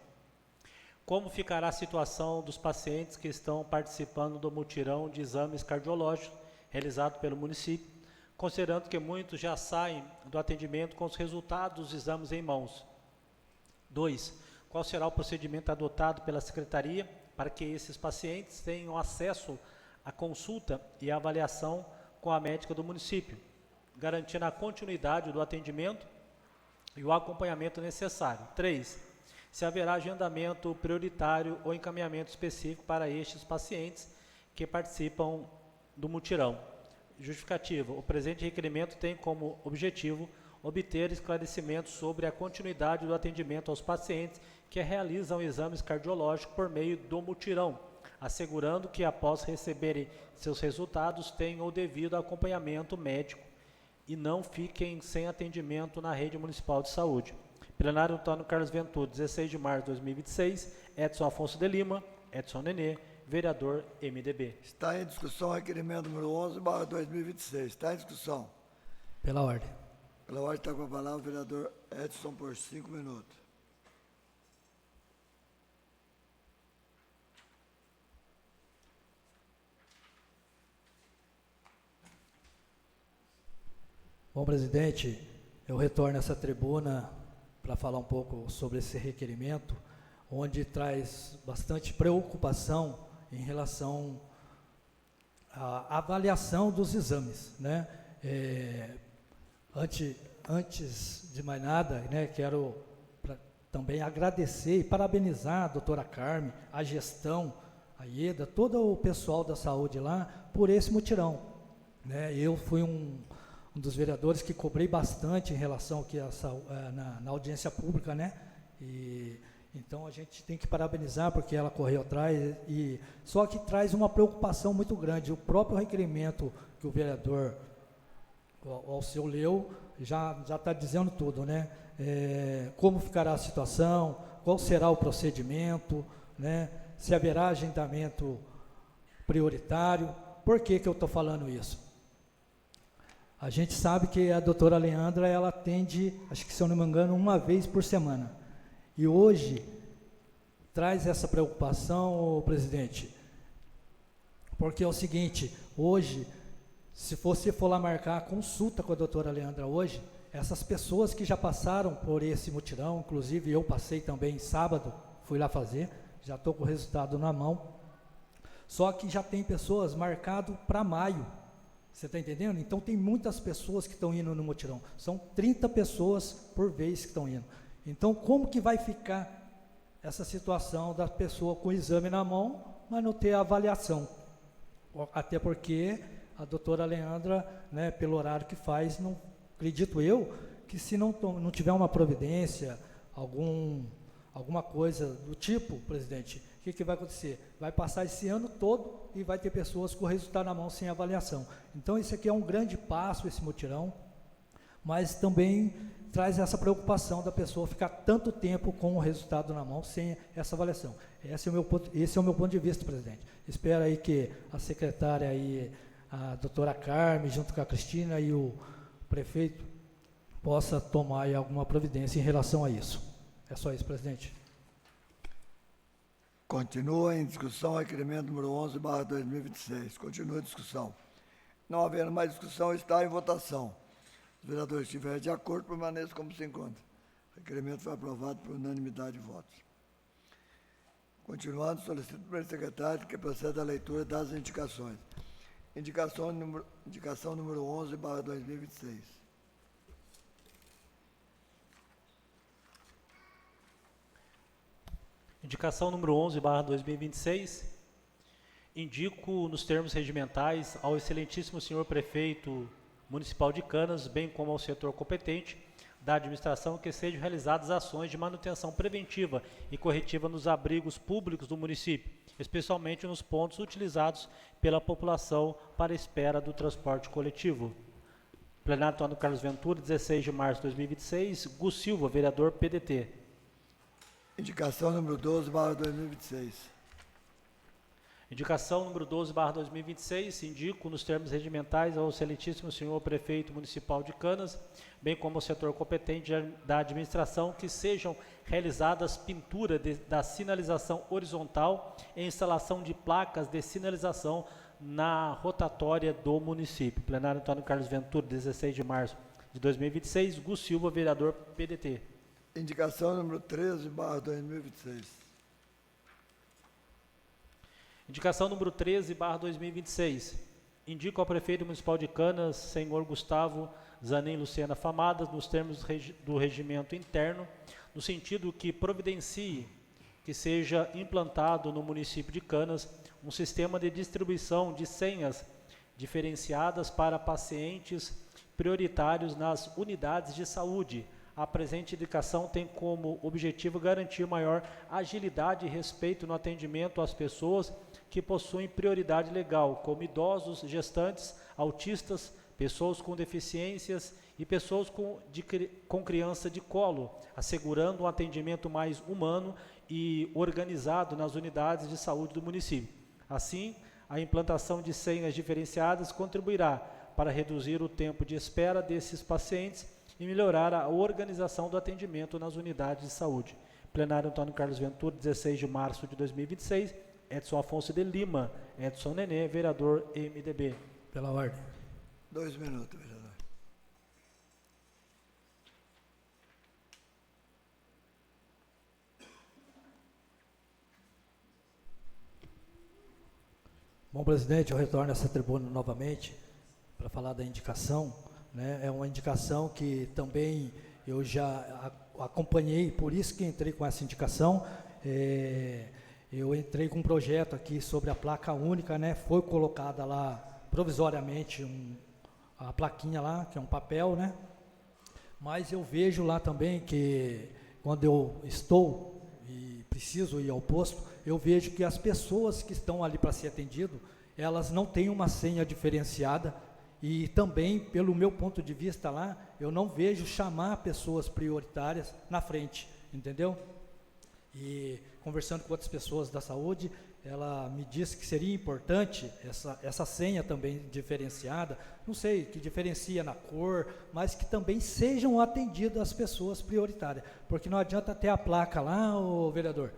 Como ficará a situação dos pacientes que estão participando do mutirão de exames cardiológicos realizado pelo município, considerando que muitos já saem do atendimento com os resultados dos exames em mãos? 2. Qual será o procedimento adotado pela Secretaria para que esses pacientes tenham acesso à consulta e à avaliação com a médica do município, garantindo a continuidade do atendimento e o acompanhamento necessário? 3. Se haverá agendamento prioritário ou encaminhamento específico para estes pacientes que participam do mutirão? Justificativa. O presente requerimento tem como objetivo obter esclarecimentos sobre a continuidade do atendimento aos pacientes que realizam exames cardiológicos por meio do mutirão, assegurando que, após receberem seus resultados, tenham o devido acompanhamento médico e não fiquem sem atendimento na rede municipal de saúde. Plenário Antônio Carlos Ventura, 16 de março de 2026, Edson Afonso de Lima, Edson Nenê, vereador MDB. Está em discussão o requerimento número 11/2026. Está em discussão. Pela ordem. Pela ordem está com a palavra o vereador Edson por 5 minutos. Bom, presidente, eu retorno a essa tribuna para falar um pouco sobre esse requerimento, onde traz bastante preocupação em relação à avaliação dos exames, né? Antes de mais nada, né, quero também agradecer e parabenizar a doutora Carme, a gestão, a IEDA, todo o pessoal da saúde lá, por esse mutirão, né? Eu fui um dos vereadores que cobrei bastante em relação aqui na audiência pública, né? E então a gente tem que parabenizar porque ela correu atrás, e só que traz uma preocupação muito grande. O próprio requerimento que o vereador Alceu leu já está dizendo tudo, né? Como ficará a situação, qual será o procedimento, né? Se haverá agendamento prioritário. Por que eu estou falando isso? A gente sabe que a doutora Leandra, ela atende, acho que se eu não me engano, 1 vez por semana. E hoje, traz essa preocupação, presidente, porque é o seguinte, hoje, se você for lá marcar a consulta com a doutora Leandra hoje, essas pessoas que já passaram por esse mutirão, inclusive eu passei também sábado, fui lá fazer, já estou com o resultado na mão, só que já tem pessoas marcado para maio. Você está entendendo? Então, tem muitas pessoas que estão indo no mutirão. São 30 pessoas por vez que estão indo. Então, como que vai ficar essa situação da pessoa com o exame na mão, mas não ter a avaliação? Até porque a doutora Leandra, né, pelo horário que faz, não acredito eu, que se não tiver uma providência, algum alguma coisa do tipo, presidente, o que vai acontecer? Vai passar esse ano todo e vai ter pessoas com o resultado na mão sem avaliação. Então, isso aqui é um grande passo, esse mutirão, mas também traz essa preocupação da pessoa ficar tanto tempo com o resultado na mão sem essa avaliação. Esse é o meu ponto de vista, presidente. Espero aí que a secretária aí, a doutora Carme, junto com a Cristina e o prefeito, possa tomar aí alguma providência em relação a isso. É só isso, presidente. Continua em discussão o requerimento número 11/2026. Continua a discussão. Não havendo mais discussão, está em votação. Os vereadores estiverem de acordo, permaneçam como se encontra. O requerimento foi aprovado por unanimidade de votos. Continuando, solicito ao primeiro secretário que proceda à leitura das indicações. Indicação número 11/2026. Indicação número 11/2026. Indico nos termos regimentais ao excelentíssimo senhor prefeito municipal de Canas, bem como ao setor competente da administração, que sejam realizadas ações de manutenção preventiva e corretiva nos abrigos públicos do município, especialmente nos pontos utilizados pela população para a espera do transporte coletivo. Plenário Antônio Carlos Ventura, 16 de março de 2026. Gus Silva, vereador, PDT. Indicação número 12/2026. Indicação número 12/2026, indico nos termos regimentais ao excelentíssimo senhor prefeito municipal de Canas, bem como ao setor competente da administração, que sejam realizadas pintura da sinalização horizontal e instalação de placas de sinalização na rotatória do município. Plenário Antônio Carlos Ventura, 16 de março de 2026. Gus Silva, vereador, PDT. Indicação número 13/2026. Indicação número 13/2026. Indico ao prefeito municipal de Canas, senhor Gustavo Zanin Lucena Famadas, nos termos do regimento interno, no sentido que providencie que seja implantado no município de Canas um sistema de distribuição de senhas diferenciadas para pacientes prioritários nas unidades de saúde. A presente indicação tem como objetivo garantir maior agilidade e respeito no atendimento às pessoas que possuem prioridade legal, como idosos, gestantes, autistas, pessoas com deficiências e pessoas com criança de colo, assegurando um atendimento mais humano e organizado nas unidades de saúde do município. Assim, a implantação de senhas diferenciadas contribuirá para reduzir o tempo de espera desses pacientes e melhorar a organização do atendimento nas unidades de saúde. Plenário Antônio Carlos Ventura, 16 de março de 2026. Edson Afonso de Lima, Edson Nenê, vereador, MDB. Pela ordem. 2 minutos, vereador. Bom, presidente, eu retorno a essa tribuna novamente para falar da indicação. Né? É uma indicação que também eu já acompanhei, por isso que entrei com essa indicação. Eu entrei com um projeto aqui sobre a placa única, né? Foi colocada lá provisoriamente a plaquinha lá, que é um papel, né? Mas eu vejo lá também que quando eu estou e preciso ir ao posto, eu vejo que as pessoas que estão ali para ser atendido, elas não têm uma senha diferenciada. E também, pelo meu ponto de vista lá, eu não vejo chamar pessoas prioritárias na frente, entendeu? E conversando com outras pessoas da saúde, ela me disse que seria importante essa senha também diferenciada, não sei, que diferencia na cor, mas que também sejam atendidas as pessoas prioritárias, porque não adianta ter a placa lá, ô vereador,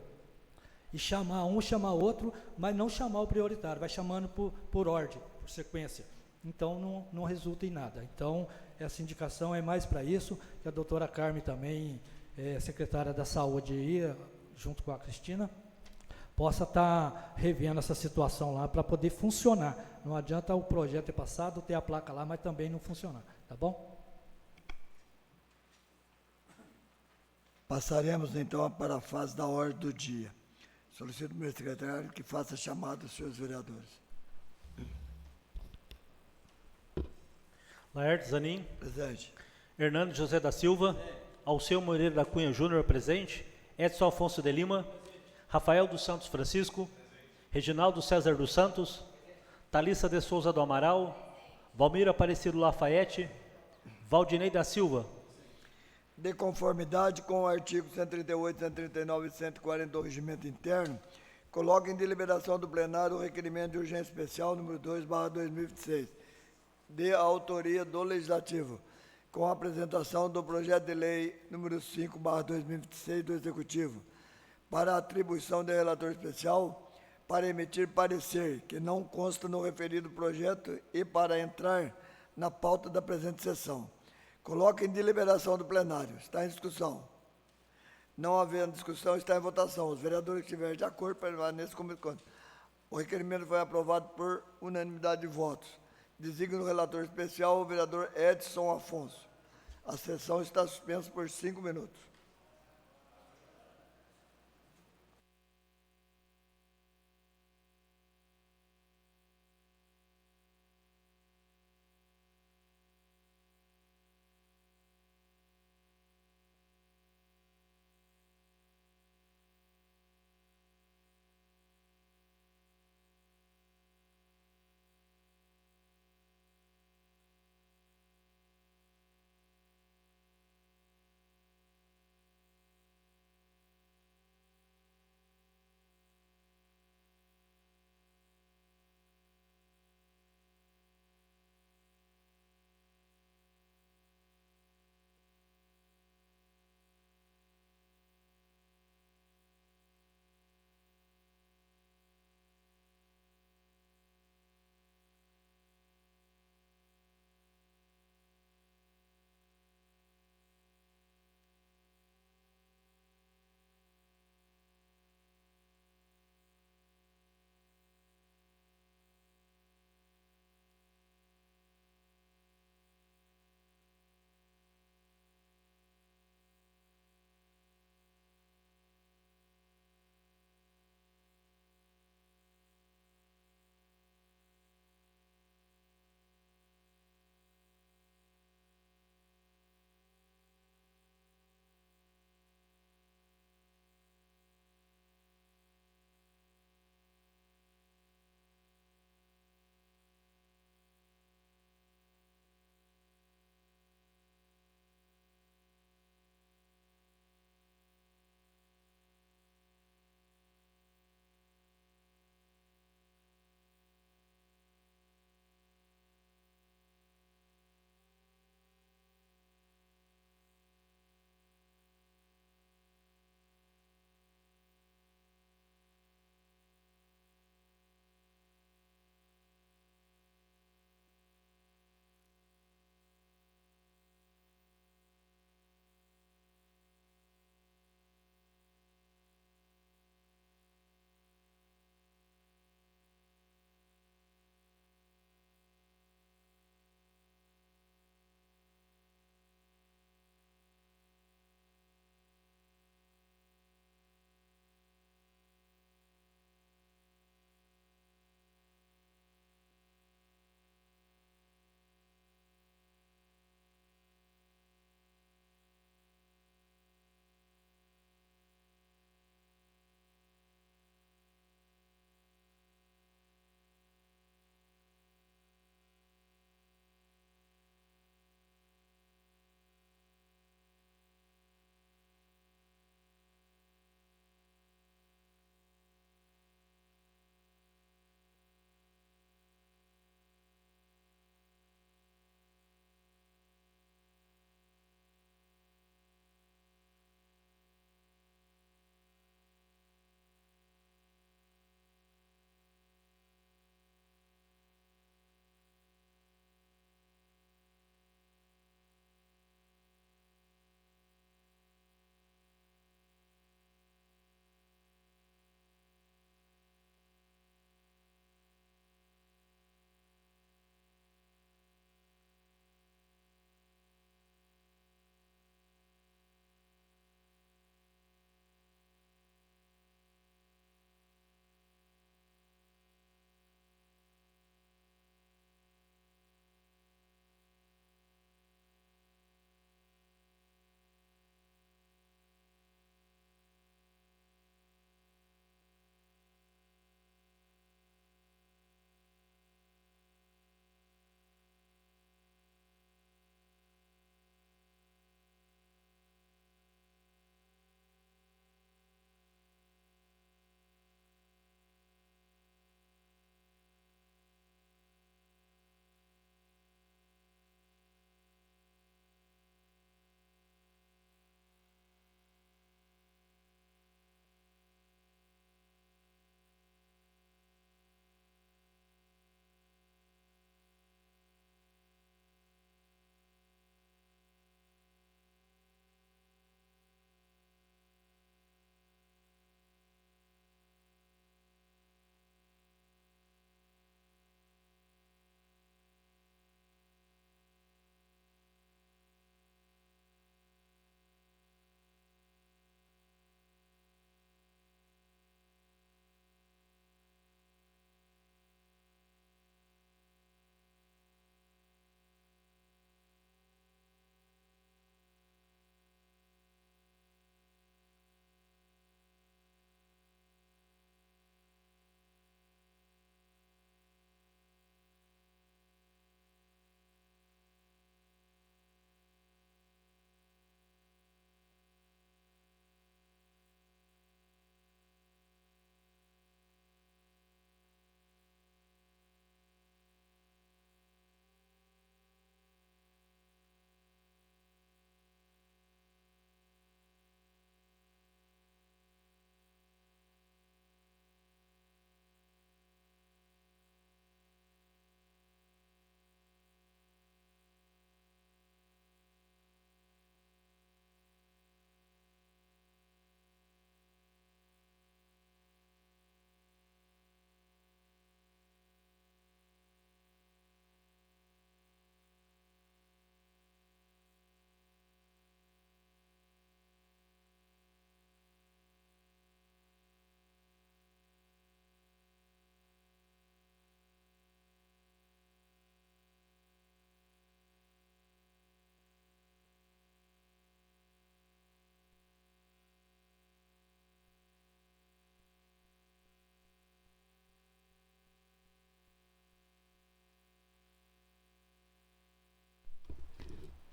e chamar um, chamar outro, mas não chamar o prioritário, vai chamando por ordem, por sequência. Então, não resulta em nada. Então, essa indicação é mais para isso, que a doutora Carme também, secretária da Saúde, aí, junto com a Cristina, possa estar revendo essa situação lá para poder funcionar. Não adianta o projeto ter passado, ter a placa lá, mas também não funcionar. Tá bom? Passaremos, então, para a fase da ordem do dia. Solicito ao meu secretário que faça a chamada dos senhores vereadores. Laerte Zanin. Presente. Hernando José da Silva. Alceu Moreira da Cunha Júnior, presente. Edson Afonso de Lima, Rafael dos Santos Francisco, Reginaldo César dos Santos, Thalissa de Souza do Amaral, Valmir Aparecido Lafayette, Valdinei da Silva. De conformidade com o artigo 138, 139 e 140 do Regimento Interno, coloco em deliberação do plenário o requerimento de urgência especial número 2/2026, de autoria do Legislativo, com a apresentação do projeto de lei número 5/2026 do Executivo, para a atribuição de relator especial, para emitir parecer que não consta no referido projeto e para entrar na pauta da presente sessão. Coloca em deliberação do plenário. Está em discussão. Não havendo discussão, está em votação. Os vereadores que estiverem de acordo permaneçam como conta. O requerimento foi aprovado por unanimidade de votos. Designo o relator especial, o vereador Edson Afonso. A sessão está suspensa por 5 minutos.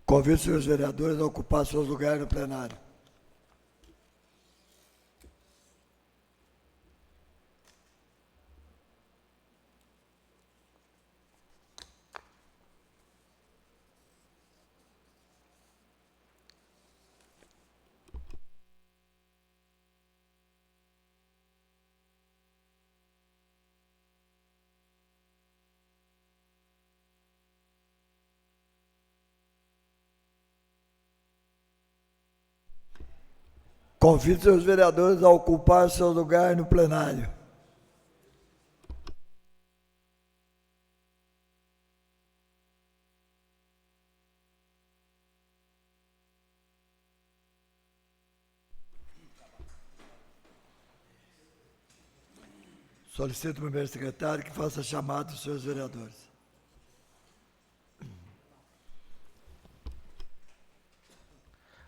Convido os senhores vereadores a ocupar seus lugares no plenário. Convido seus vereadores a ocupar seu lugar no plenário. Solicito ao primeiro secretário que faça chamado dos seus vereadores.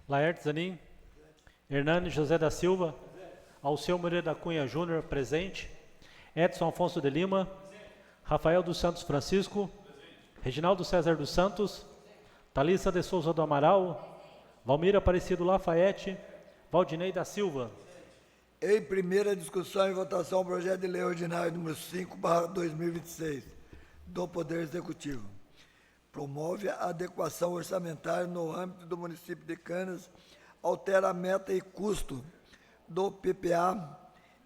Laerte Zanin. Hernani José da Silva. Alceu Moreira da Cunha Júnior, presente. Edson Afonso de Lima. Rafael dos Santos Francisco. Reginaldo César dos Santos. Thalissa de Souza do Amaral. Valmir Aparecido Lafayette. Valdinei da Silva. Em primeira discussão e votação, o projeto de lei ordinário número 5/2026, do Poder Executivo. Promove a adequação orçamentária no âmbito do município de Canas, altera a meta e custo do PPA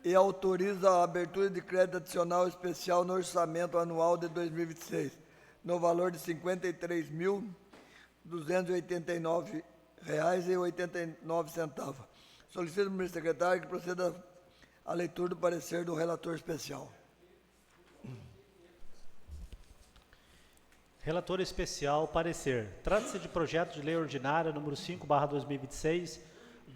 e autoriza a abertura de crédito adicional especial no orçamento anual de 2026, no valor de R$ 53.289,89. Solicito ao ministro secretário que proceda à leitura do parecer do relator especial. Relator especial, parecer. Trata-se de projeto de lei ordinária número 5/2026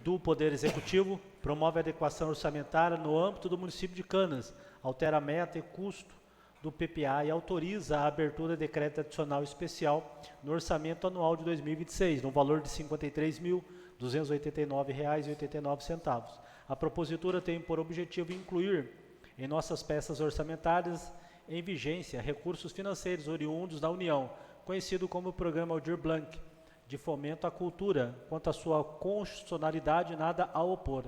do Poder Executivo, promove a adequação orçamentária no âmbito do município de Canas, altera a meta e custo do PPA e autoriza a abertura de crédito adicional especial no orçamento anual de 2026, no valor de R$ 53.289,89. A propositura tem por objetivo incluir em nossas peças orçamentárias em vigência recursos financeiros oriundos da União, conhecido como Programa Aldir Blanc, de fomento à cultura. Quanto à sua constitucionalidade, nada a opor.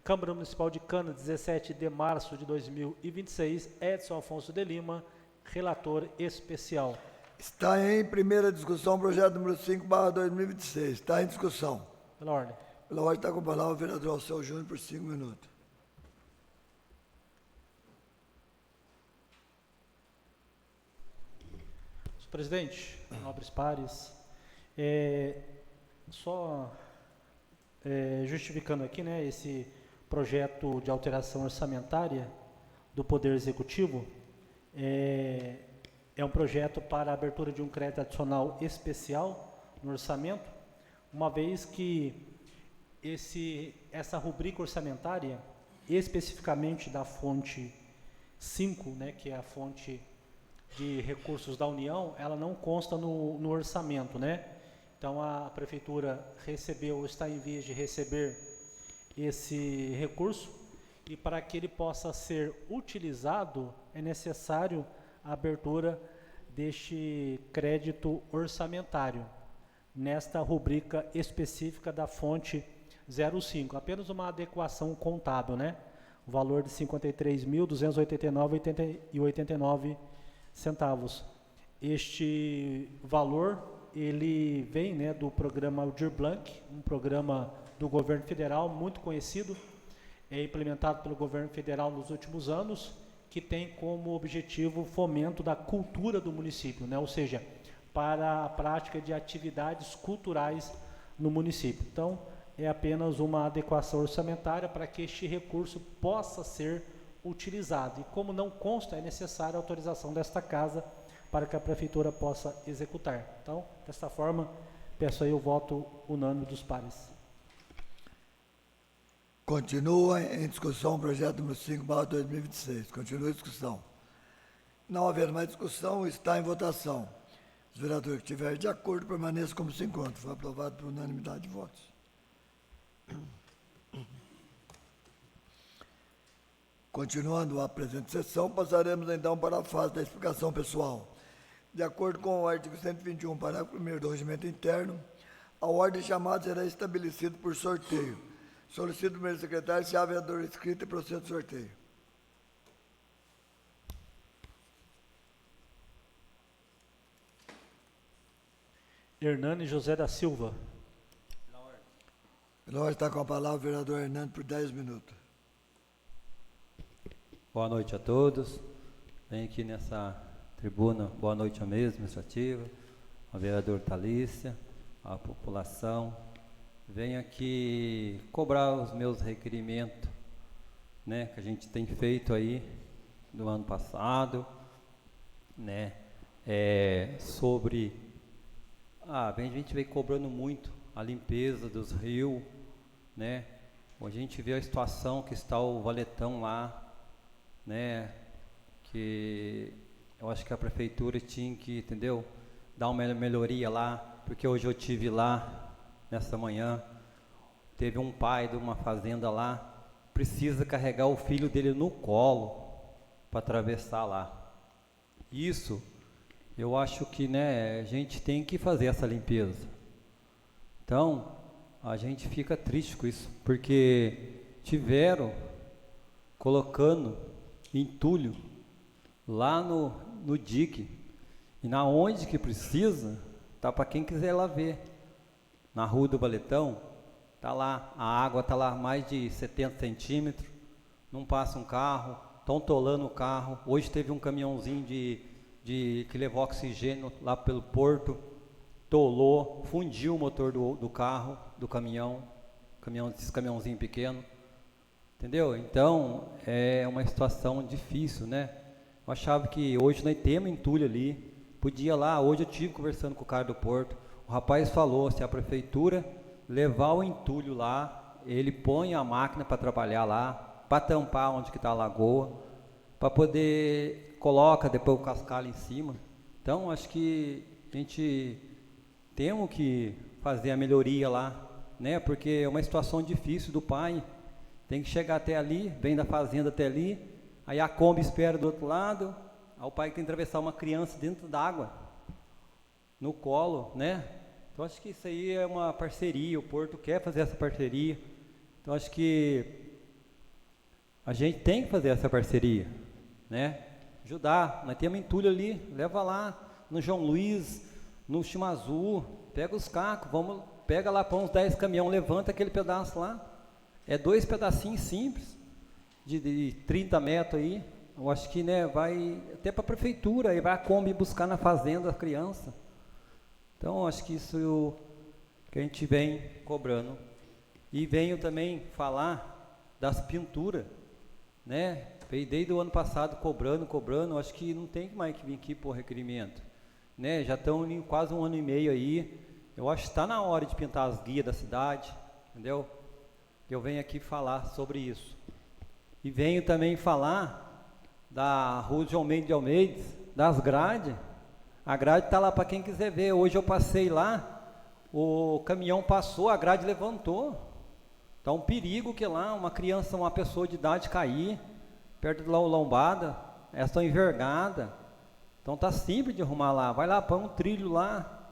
Câmara Municipal de Canas, 17 de março de 2026, Edson Afonso de Lima, relator especial. Está em primeira discussão o projeto número 5/2026. Está em discussão. Pela ordem. Pela ordem está com a palavra o vereador Alceu Júnior por 5 minutos. Senhor presidente, nobres pares, justificando aqui, né, esse projeto de alteração orçamentária do Poder Executivo, é um projeto para a abertura de um crédito adicional especial no orçamento, uma vez que essa rubrica orçamentária, especificamente da fonte 5, né, que é a fonte de recursos da União, ela não consta no orçamento, né? Então a Prefeitura recebeu, está em vias de receber esse recurso, e para que ele possa ser utilizado, é necessário a abertura deste crédito orçamentário, nesta rubrica específica da fonte 05, apenas uma adequação contábil, né? O valor de R$ 53.289,89. Este valor, ele vem, né, do programa Aldir Blanc, um programa do governo federal muito conhecido, implementado pelo governo federal nos últimos anos, que tem como objetivo o fomento da cultura do município, né, ou seja, para a prática de atividades culturais no município. Então, é apenas uma adequação orçamentária para que este recurso possa ser utilizado. E como não consta, é necessária a autorização desta casa para que a Prefeitura possa executar. Então, desta forma, peço aí o voto unânime dos pares. Continua em discussão o projeto número 5/2026. Continua a discussão. Não havendo mais discussão, está em votação. Os vereadores que estiverem de acordo permaneçam como se encontram. Foi aprovado por unanimidade de votos. Continuando a presente sessão, passaremos então para a fase da explicação pessoal. De acordo com o artigo 121, parágrafo 1º do Regimento Interno, A ordem de chamada será estabelecida por sorteio. Solicito ao primeiro secretário se há vereador inscrito e procede o sorteio. Hernani José da Silva. Pela ordem está com a palavra o vereador Hernando por 10 minutos. Boa noite a todos. Venho aqui nessa tribuna, boa noite à mesa administrativa, ao vereador Thalícia, à população. Venho aqui cobrar os meus requerimentos, né, que a gente tem feito aí do ano passado, né, sobre, a gente vem cobrando muito a limpeza dos rios, né, a gente vê a situação que está o valetão lá, né, que eu acho que a prefeitura tinha que, entendeu, dar uma melhoria lá, porque hoje eu tive lá, nessa manhã, teve um pai de uma fazenda lá, precisa carregar o filho dele no colo para atravessar lá. Isso, eu acho que, né, a gente tem que fazer essa limpeza. Então, a gente fica triste com isso, porque tiveram colocando entulho lá no dique, e na onde que precisa, tá para quem quiser lá ver. Na Rua do Valetão, tá lá, a água tá lá mais de 70 centímetros, não passa um carro, estão tolando o carro. Hoje teve um caminhãozinho que levou oxigênio lá pelo porto, tolou, fundiu o motor do carro, do caminhão, esse caminhãozinho pequeno, entendeu? Então, é uma situação difícil, né? Eu achava que hoje nós temos entulho ali, podia lá, hoje eu estive conversando com o cara do porto, o rapaz falou, se a prefeitura levar o entulho lá, ele põe a máquina para trabalhar lá, para tampar onde que está a lagoa, para poder, coloca depois o cascalho em cima. Então, acho que a gente temos que fazer a melhoria lá, né? Porque é uma situação difícil do pai, tem que chegar até ali, vem da fazenda até ali, aí a Kombi espera do outro lado, aí o pai tem que atravessar uma criança dentro d'água, no colo, né? Então, acho que isso aí é uma parceria, o Porto quer fazer essa parceria. Então, acho que a gente tem que fazer essa parceria, né? Ajudar, nós temos entulho ali, leva lá no João Luiz, no Chimazu, pega os cacos, pega lá, põe uns 10 caminhões, levanta aquele pedaço lá. É 2 pedacinhos simples, de 30 metros aí. Eu acho que, né, vai até para a prefeitura, aí vai a Kombi buscar na fazenda a criança. Então, acho que isso que a gente vem cobrando. E venho também falar das pinturas, né? Desde o ano passado cobrando, acho que não tem mais que vir aqui por requerimento, né? Já estão em quase 1 ano e meio aí, eu acho que está na hora de pintar as guias da cidade, entendeu? Eu venho aqui falar sobre isso. E venho também falar da Rua João Mendes de Almeida, das grades. A grade está lá para quem quiser ver. Hoje eu passei lá, o caminhão passou, a grade levantou. Está um perigo que lá uma criança, uma pessoa de idade cair, perto da lombada, elas estão envergadas. Então está simples de arrumar lá. Vai lá, põe um trilho lá,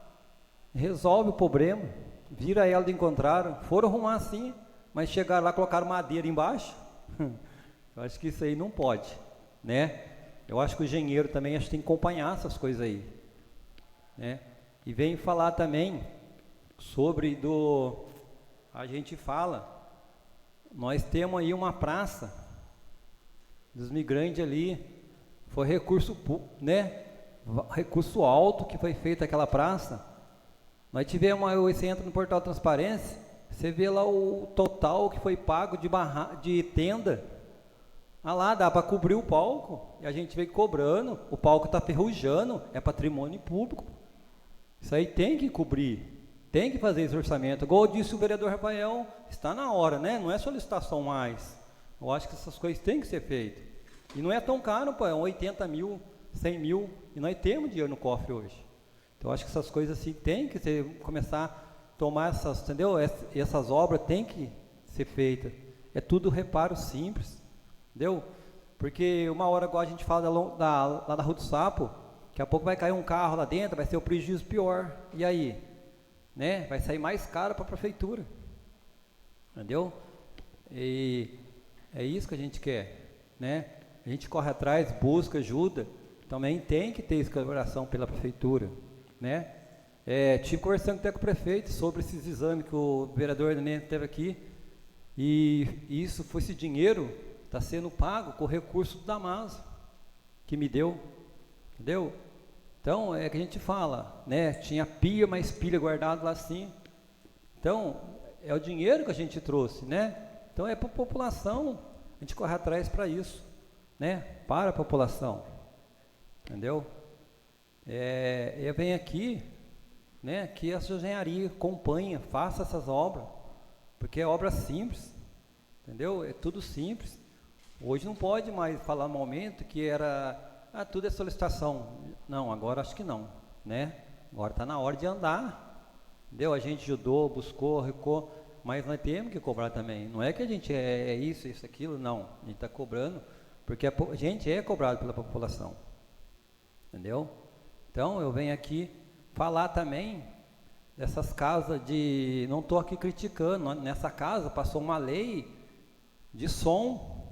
resolve o problema, vira ela de encontrar. Foram arrumar assim, mas chegaram lá, colocaram madeira embaixo. Eu acho que isso aí não pode, né? Eu acho que o engenheiro também acho que tem que acompanhar essas coisas aí, né? E vem falar também sobre a gente fala, nós temos aí uma praça dos migrantes ali, foi recurso, né? Recurso alto que foi feito aquela praça. Nós tivemos, você entra no portal Transparência, você vê lá o total que foi pago de tenda. Ah lá, dá para cobrir o palco, e a gente vem cobrando, o palco está ferrujando, é patrimônio público. Isso aí tem que cobrir, tem que fazer esse orçamento. Igual disse o vereador Rafael, está na hora, né? Não é solicitação mais. Eu acho que essas coisas têm que ser feitas. E não é tão caro, pô, é 80 mil, 100 mil, e nós temos dinheiro no cofre hoje. Então, eu acho que essas coisas assim tem que começar a tomar essas, entendeu? Essas obras têm que ser feitas. É tudo reparo simples, entendeu? Porque uma hora igual a gente fala lá da Rua do Sapo, daqui a pouco vai cair um carro lá dentro, vai ser o prejuízo pior. E aí? né? Vai sair mais caro para a prefeitura, entendeu? E é isso que a gente quer, né? A gente corre atrás, busca ajuda, também tem que ter escolaridade pela prefeitura, né? Tive conversando até com o prefeito sobre esses exames que o vereador Nenê teve aqui, e esse dinheiro está sendo pago com o recurso da Damasa, que me deu, entendeu? Então, é que a gente fala, né? Tinha pilha, mais pilha guardada lá assim. Então, é o dinheiro que a gente trouxe, né? Então, é para a população, a gente corre atrás para isso, né? Para a população, entendeu? Eu venho aqui, né? Que a sua engenharia acompanha, faça essas obras, porque é obra simples, entendeu? É tudo simples. Hoje não pode mais falar no momento que era... tudo é solicitação. Não, agora acho que não, né? Agora está na hora de andar, entendeu? A gente ajudou, buscou, recuou, mas nós temos que cobrar também. Não é que a gente é isso, aquilo, não. A gente está cobrando, porque a gente é cobrado pela população, entendeu? Então, eu venho aqui falar também dessas casas de... Não estou aqui criticando, nessa casa passou uma lei de som,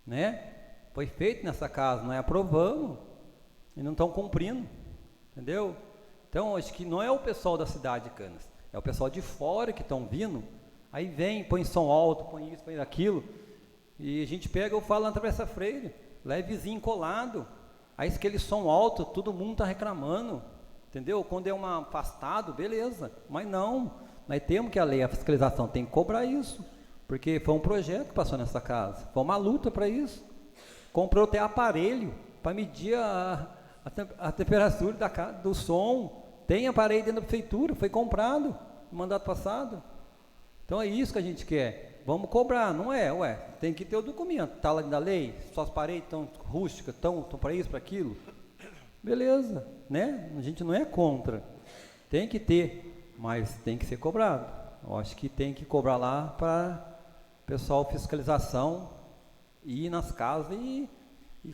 né? Foi feito nessa casa, nós aprovamos e não estão cumprindo, entendeu? Então, acho que não é o pessoal da cidade de Canas, é o pessoal de fora que estão vindo, aí vem, põe som alto, põe isso, põe aquilo, e a gente pega, eu falo na Travessa Freire, lá é vizinho colado, aí aquele som alto, todo mundo está reclamando, entendeu? Quando é um afastado, beleza, mas não, nós temos que a lei, a fiscalização tem que cobrar isso, porque foi um projeto que passou nessa casa, foi uma luta para isso. Comprou até aparelho para medir a temperatura do som. Tem aparelho dentro da prefeitura, foi comprado no mandato passado. Então é isso que a gente quer. Vamos cobrar, não é? Tem que ter o documento. Está lá da lei, suas paredes estão rústicas, estão para isso, para aquilo. Beleza, né? A gente não é contra. Tem que ter, mas tem que ser cobrado. Eu acho que tem que cobrar lá para pessoal fiscalização, ir nas casas e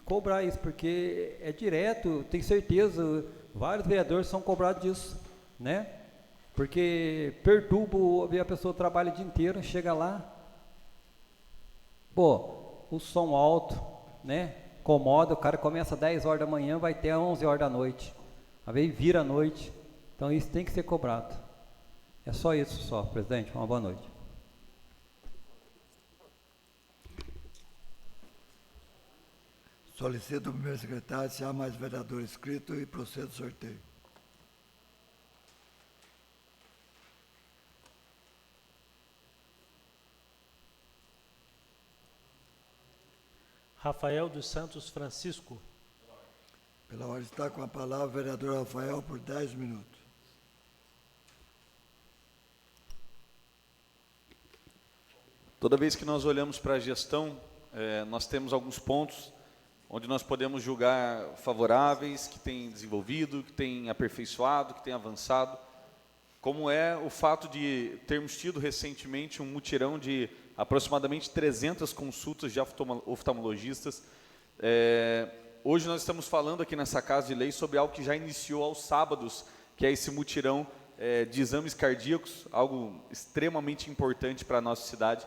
cobrar isso, porque é direto, tenho certeza, vários vereadores são cobrados disso, né? Porque perturba, a pessoa trabalha o dia inteiro, chega lá, o som alto, né? Incomoda, o cara começa às 10 horas da manhã, vai até 11 horas da noite, às vezes vira à noite, então isso tem que ser cobrado. É só isso, presidente, uma boa noite. Solicito o primeiro secretário se há mais vereador inscrito e procedo o sorteio. Rafael dos Santos Francisco. Pela ordem está com a palavra o vereador Rafael por 10 minutos. Toda vez que nós olhamos para a gestão, nós temos alguns pontos onde nós podemos julgar favoráveis, que tem desenvolvido, que tem aperfeiçoado, que tem avançado, como é o fato de termos tido recentemente um mutirão de aproximadamente 300 consultas de oftalmologistas. Hoje nós estamos falando aqui nessa Casa de Lei sobre algo que já iniciou aos sábados, que é esse mutirão de exames cardíacos, algo extremamente importante para a nossa cidade,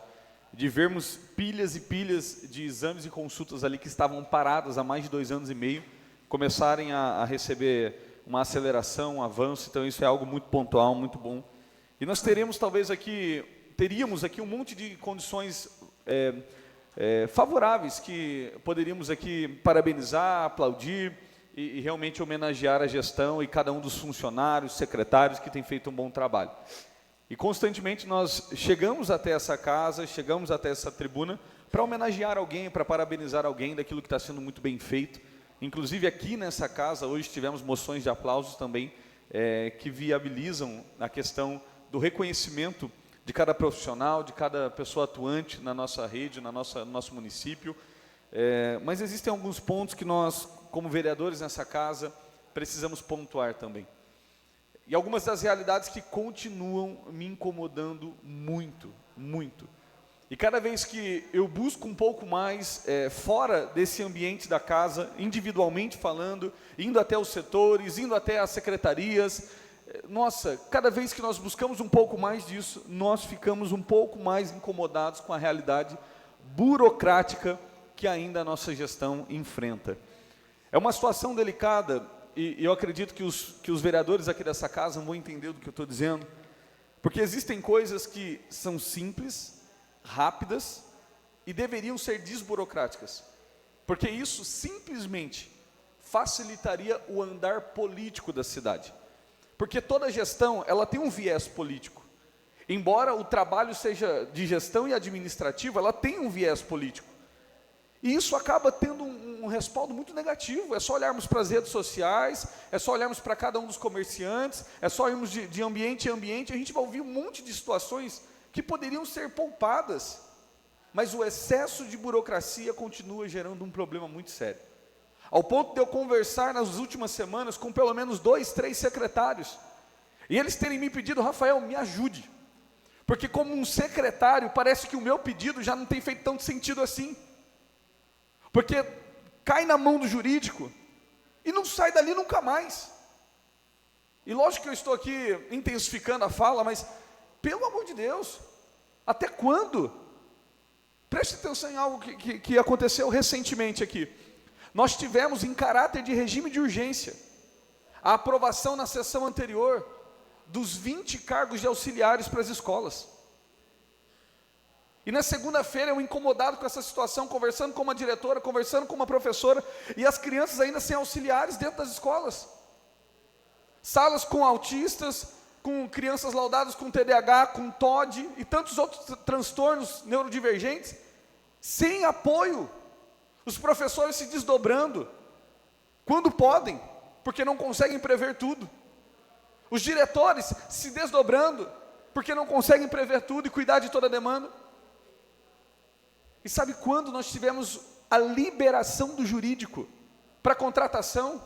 de vermos pilhas e pilhas de exames e consultas ali que estavam paradas há mais de 2 anos e meio, começarem a receber uma aceleração, um avanço. Então isso é algo muito pontual, muito bom. E nós teríamos aqui um monte de condições favoráveis que poderíamos aqui parabenizar, aplaudir e realmente homenagear a gestão e cada um dos funcionários, secretários que têm feito um bom trabalho. E constantemente nós chegamos até essa casa, chegamos até essa tribuna para homenagear alguém, para parabenizar alguém daquilo que está sendo muito bem feito. Inclusive aqui nessa casa hoje tivemos moções de aplausos também, que viabilizam a questão do reconhecimento de cada profissional, de cada pessoa atuante na nossa rede, no nosso município. Mas existem alguns pontos que nós, como vereadores nessa casa, precisamos pontuar também. E algumas das realidades que continuam me incomodando muito, muito. E cada vez que eu busco um pouco mais fora desse ambiente da casa, individualmente falando, indo até os setores, indo até as secretarias, nossa, cada vez que nós buscamos um pouco mais disso, nós ficamos um pouco mais incomodados com a realidade burocrática que ainda a nossa gestão enfrenta. É uma situação delicada, e eu acredito que os vereadores aqui dessa casa vão entender do que eu estou dizendo, porque existem coisas que são simples, rápidas, e deveriam ser desburocráticas, porque isso simplesmente facilitaria o andar político da cidade. Porque toda gestão, ela tem um viés político. Embora o trabalho seja de gestão e administrativo, ela tem um viés político. E isso acaba tendo um respaldo muito negativo. É só olharmos para as redes sociais, é só olharmos para cada um dos comerciantes, é só irmos de ambiente em ambiente, a gente vai ouvir um monte de situações que poderiam ser poupadas. Mas o excesso de burocracia continua gerando um problema muito sério. Ao ponto de eu conversar nas últimas semanas com pelo menos 2, 3 secretários, e eles terem me pedido: Rafael, me ajude, porque como um secretário, parece que o meu pedido já não tem feito tanto sentido assim, porque cai na mão do jurídico, e não sai dali nunca mais. E lógico que eu estou aqui intensificando a fala, mas, pelo amor de Deus, até quando? Preste atenção em algo que aconteceu recentemente aqui. Nós tivemos, em caráter de regime de urgência, a aprovação na sessão anterior dos 20 cargos de auxiliares para as escolas. E na segunda-feira, eu incomodado com essa situação, conversando com uma diretora, conversando com uma professora, e as crianças ainda sem auxiliares dentro das escolas. Salas com autistas, com crianças laudadas com TDAH, com TOD e tantos outros transtornos neurodivergentes, sem apoio. Os professores se desdobrando, quando podem, porque não conseguem prever tudo. Os diretores se desdobrando, porque não conseguem prever tudo e cuidar de toda a demanda. E sabe quando nós tivemos a liberação do jurídico para contratação?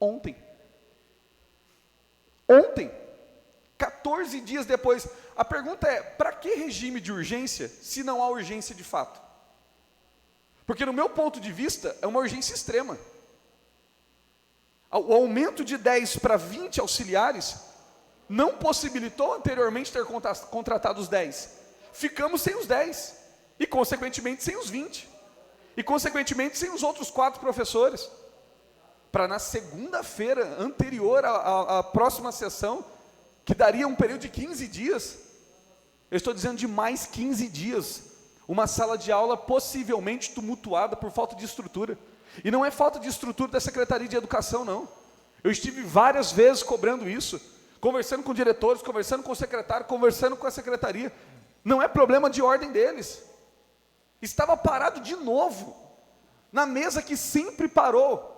Ontem. Ontem, 14 dias depois. A pergunta é: para que regime de urgência, se não há urgência de fato? Porque no meu ponto de vista, é uma urgência extrema. O aumento de 10 para 20 auxiliares não possibilitou anteriormente ter contratado os 10. Ficamos sem os 10, e consequentemente sem os 20, e consequentemente sem os outros 4 professores. Para na segunda-feira anterior à próxima sessão, que daria um período de 15 dias, eu estou dizendo de mais 15 dias, uma sala de aula possivelmente tumultuada por falta de estrutura. E não é falta de estrutura da Secretaria de Educação, não. Eu estive várias vezes cobrando isso, conversando com diretores, conversando com o secretário, conversando com a secretaria. Não é problema de ordem deles. Estava parado de novo, na mesa que sempre parou,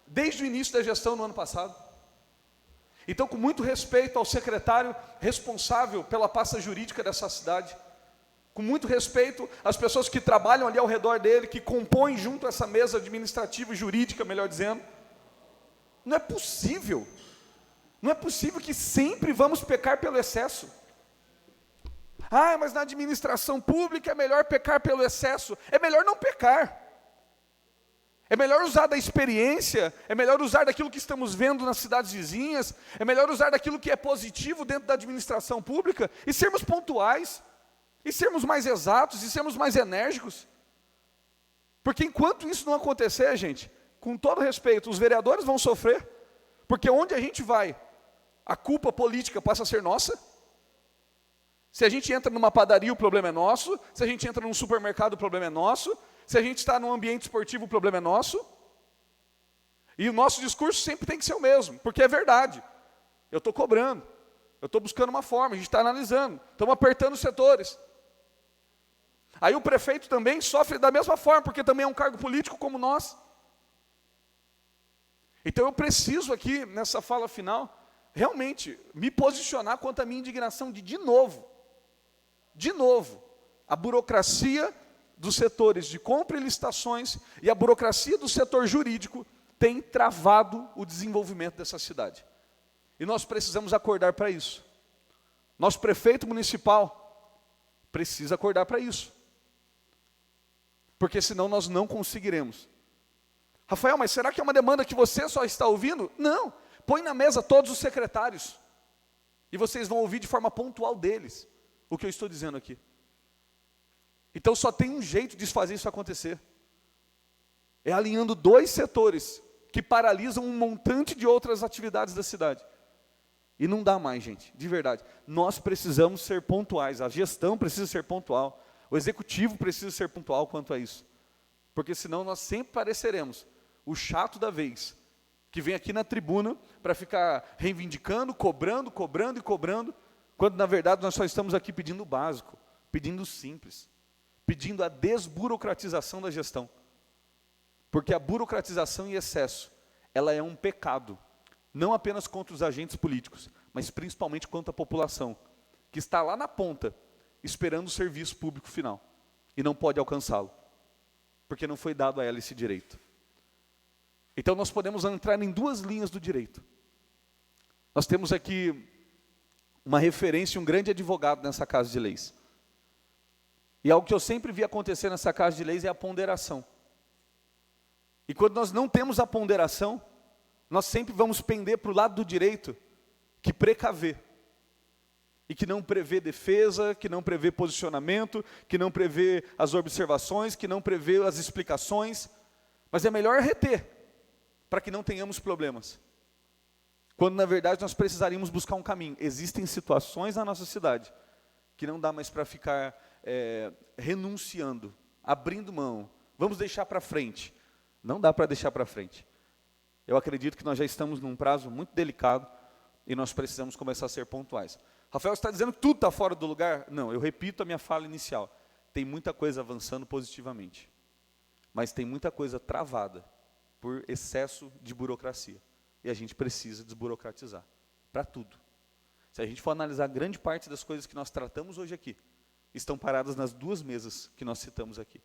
desde o início da gestão no ano passado. Então, com muito respeito ao secretário responsável pela pasta jurídica dessa cidade, com muito respeito às pessoas que trabalham ali ao redor dele, que compõem junto essa mesa administrativa e jurídica, melhor dizendo, não é possível que sempre vamos pecar pelo excesso. Ah, mas na administração pública é melhor pecar pelo excesso. É melhor não pecar. É melhor usar da experiência, é melhor usar daquilo que estamos vendo nas cidades vizinhas, é melhor usar daquilo que é positivo dentro da administração pública e sermos pontuais, e sermos mais exatos, e sermos mais enérgicos. Porque enquanto isso não acontecer, gente, com todo respeito, os vereadores vão sofrer, porque onde a gente vai, a culpa política passa a ser nossa. Se a gente entra numa padaria, o problema é nosso. Se a gente entra num supermercado, o problema é nosso. Se a gente está num ambiente esportivo, o problema é nosso. E o nosso discurso sempre tem que ser o mesmo, porque é verdade. Eu estou cobrando, eu estou buscando uma forma, a gente está analisando, estamos apertando os setores. Aí o prefeito também sofre da mesma forma, porque também é um cargo político como nós. Então eu preciso aqui, nessa fala final, realmente me posicionar quanto à minha indignação de novo, a burocracia dos setores de compra e licitações e a burocracia do setor jurídico tem travado o desenvolvimento dessa cidade. E nós precisamos acordar para isso. Nosso prefeito municipal precisa acordar para isso. Porque senão nós não conseguiremos. Rafael, mas será que é uma demanda que você só está ouvindo? Não. põe na mesa todos os secretários, e vocês vão ouvir de forma pontual deles o que eu estou dizendo aqui. Então só tem um jeito de fazer isso acontecer, é alinhando dois setores que paralisam um montante de outras atividades da cidade. E não dá mais, gente, de verdade. Nós precisamos ser pontuais, a gestão precisa ser pontual, o executivo precisa ser pontual quanto a isso. Porque senão nós sempre pareceremos o chato da vez, que vem aqui na tribuna para ficar reivindicando, cobrando, quando na verdade nós só estamos aqui pedindo o básico, pedindo o simples, pedindo a desburocratização da gestão. Porque a burocratização em excesso, ela é um pecado, não apenas contra os agentes políticos, mas principalmente contra a população, que está lá na ponta, esperando o serviço público final, e não pode alcançá-lo, porque não foi dado a ela esse direito. Então nós podemos entrar em duas linhas do direito. Nós temos aqui uma referência, um grande advogado nessa casa de leis. E algo que eu sempre vi acontecer nessa casa de leis é a ponderação. E quando nós não temos a ponderação, nós sempre vamos pender para o lado do direito, que precavê. E que não prevê defesa, que não prevê posicionamento, que não prevê as observações, que não prevê as explicações. Mas é melhor reter, para que não tenhamos problemas. Quando na verdade nós precisaríamos buscar um caminho. Existem situações na nossa cidade, que não dá mais para ficar renunciando, abrindo mão. Vamos deixar para frente. Não dá para deixar para frente. Eu acredito que nós já estamos num prazo muito delicado e nós precisamos começar a ser pontuais. Rafael, você está dizendo que tudo está fora do lugar? Não, eu repito a minha fala inicial. Tem muita coisa avançando positivamente, mas tem muita coisa travada por excesso de burocracia. E a gente precisa desburocratizar, para tudo. Se a gente for analisar grande parte das coisas que nós tratamos hoje aqui, estão paradas nas duas mesas que nós citamos aqui.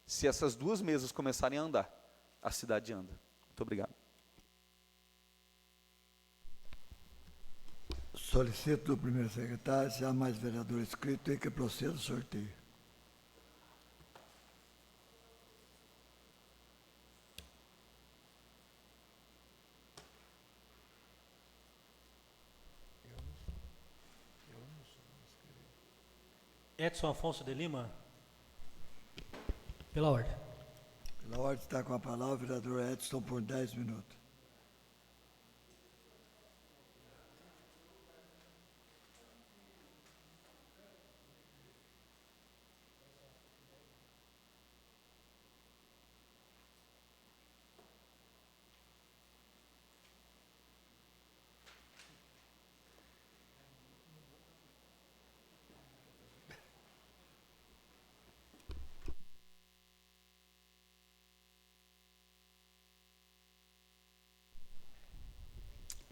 Se essas duas mesas começarem a andar, a cidade anda. Muito obrigado. Solicito do primeiro secretário, se há mais vereador inscrito, e que proceda o sorteio. Edson Afonso de Lima. Pela ordem. Pela ordem está com a palavra o vereador Edson por 10 minutos.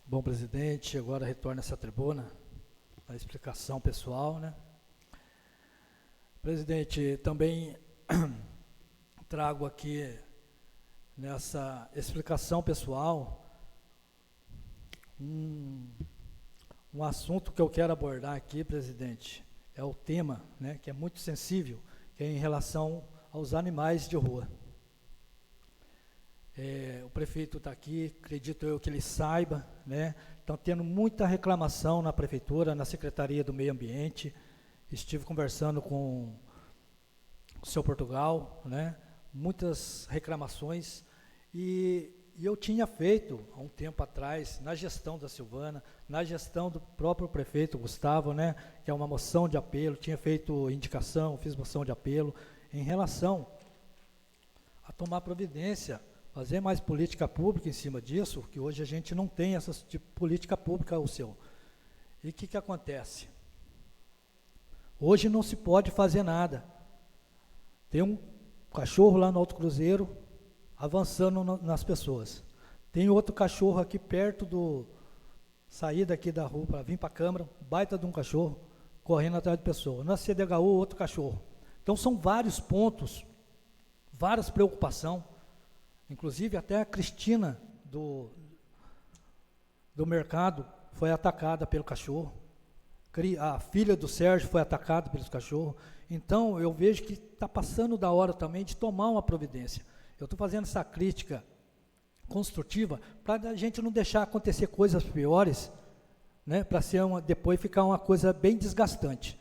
Bom, presidente, agora retorno a essa tribuna para explicação pessoal, né? Presidente, também trago aqui nessa explicação pessoal um assunto que eu quero abordar aqui, presidente, é o tema, né, que é muito sensível, que é em relação aos animais de rua. O prefeito está aqui, acredito eu que ele saiba, né? Estão tendo muita reclamação na prefeitura, na Secretaria do Meio Ambiente. Estive conversando com o seu Portugal, né? Muitas reclamações, e eu tinha feito, há um tempo atrás, na gestão da Silvana, na gestão do próprio prefeito Gustavo, né? Que é uma moção de apelo, tinha feito indicação, fiz moção de apelo, em relação a tomar providência, fazer mais política pública em cima disso, que hoje a gente não tem essa tipo de política pública o seu. E o que acontece? Hoje não se pode fazer nada. Tem um cachorro lá no Alto Cruzeiro, avançando nas pessoas. Tem outro cachorro aqui perto do... sair daqui da rua para vir para a Câmara, baita de um cachorro, correndo atrás de pessoa. Na CDHU, outro cachorro. Então são vários pontos, várias preocupações. Inclusive até a Cristina do mercado foi atacada pelo cachorro. A filha do Sérgio foi atacada pelos cachorros. Então eu vejo que está passando da hora também de tomar uma providência. Eu estou fazendo essa crítica construtiva, para a gente não deixar acontecer coisas piores, né, para depois ficar uma coisa bem desgastante.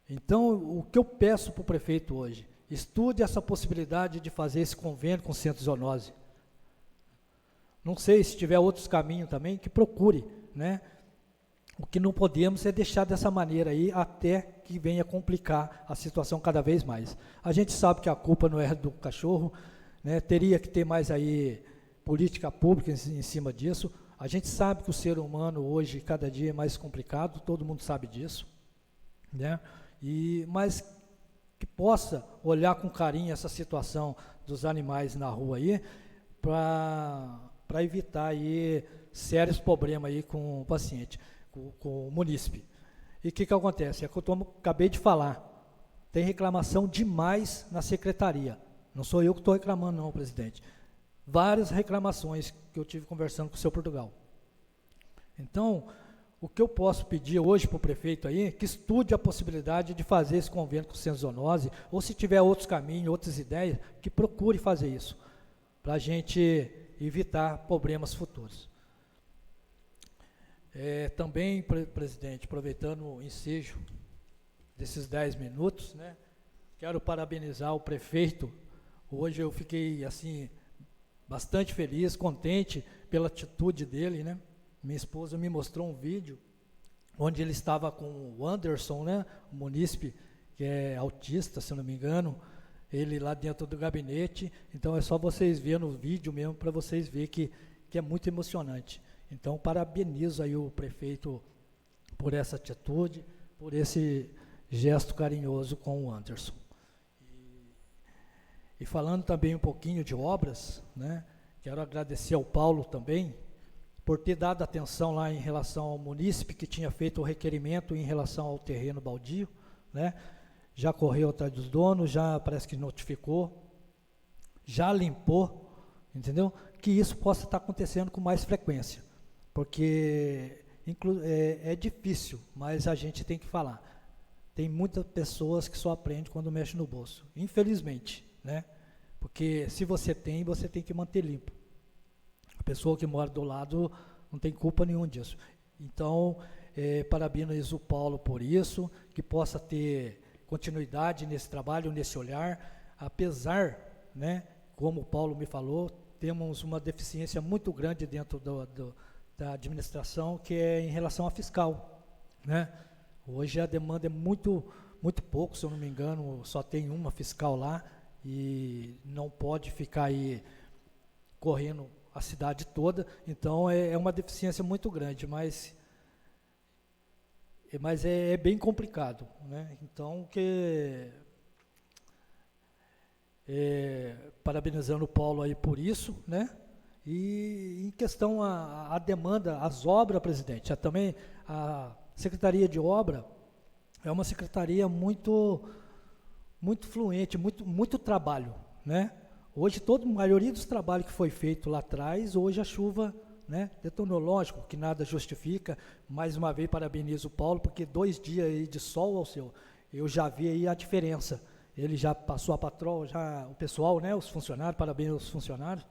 Então, o que eu peço para o prefeito hoje, estude essa possibilidade de fazer esse convênio com o centro de zoonose. Não sei se tiver outros caminhos também, que procure, né? O que não podemos é deixar dessa maneira aí até que venha complicar a situação cada vez mais. A gente sabe que a culpa não é do cachorro, né? Teria que ter mais aí política pública em cima disso. A gente sabe que o ser humano hoje, cada dia é mais complicado, todo mundo sabe disso, né? Mas que possa olhar com carinho essa situação dos animais na rua aí, para evitar aí sérios problemas aí com o paciente, com o munícipe. E o que acontece? É que eu acabei de falar, tem reclamação demais na secretaria. Não sou eu que estou reclamando não, presidente. Várias reclamações que eu tive conversando com o seu Portugal. Então, o que eu posso pedir hoje para o prefeito aí, que estude a possibilidade de fazer esse convênio com o centro de zoonose, ou se tiver outros caminhos, outras ideias, que procure fazer isso, para a gente evitar problemas futuros. Também, presidente, aproveitando o ensejo desses 10 minutos, né, quero parabenizar o prefeito. Hoje eu fiquei assim bastante feliz, contente pela atitude dele, né? Minha esposa me mostrou um vídeo onde ele estava com o Anderson, né, o munícipe que é autista, se eu não me engano, ele lá dentro do gabinete. Então é só vocês verem no vídeo mesmo para vocês verem que é muito emocionante. Então parabenizo aí o prefeito por essa atitude, por esse gesto carinhoso com o Anderson. E falando também um pouquinho de obras, né, quero agradecer ao Paulo também, por ter dado atenção lá em relação ao munícipe que tinha feito o requerimento em relação ao terreno baldio, né? Já correu atrás dos donos, já parece que notificou, já limpou, entendeu? Que isso possa estar acontecendo com mais frequência, porque é difícil, mas a gente tem que falar. Tem muitas pessoas que só aprendem quando mexe no bolso, infelizmente, né? Porque se você tem que manter limpo. A pessoa que mora do lado não tem culpa nenhuma disso. Então, parabenizo o Paulo por isso, que possa ter continuidade nesse trabalho, nesse olhar, apesar, né, como o Paulo me falou, temos uma deficiência muito grande dentro da administração, que é em relação à fiscal, né? Hoje a demanda é muito pouco, se eu não me engano, só tem uma fiscal lá, e não pode ficar aí correndo a cidade toda. Então é uma deficiência muito grande, mas é bem complicado, né? Então parabenizando o Paulo aí por isso, né? E em questão a demanda, as obras, presidente, também a Secretaria de Obra é uma secretaria muito fluente, muito trabalho, né? Hoje, a maioria dos trabalhos que foi feito lá atrás, hoje a chuva, né, detonou. Lógico que nada justifica. Mais uma vez, parabenizo o Paulo, porque 2 dias aí de sol ao céu, eu já vi aí a diferença. Ele já passou a patroa, o pessoal, né, os funcionários, parabéns aos funcionários,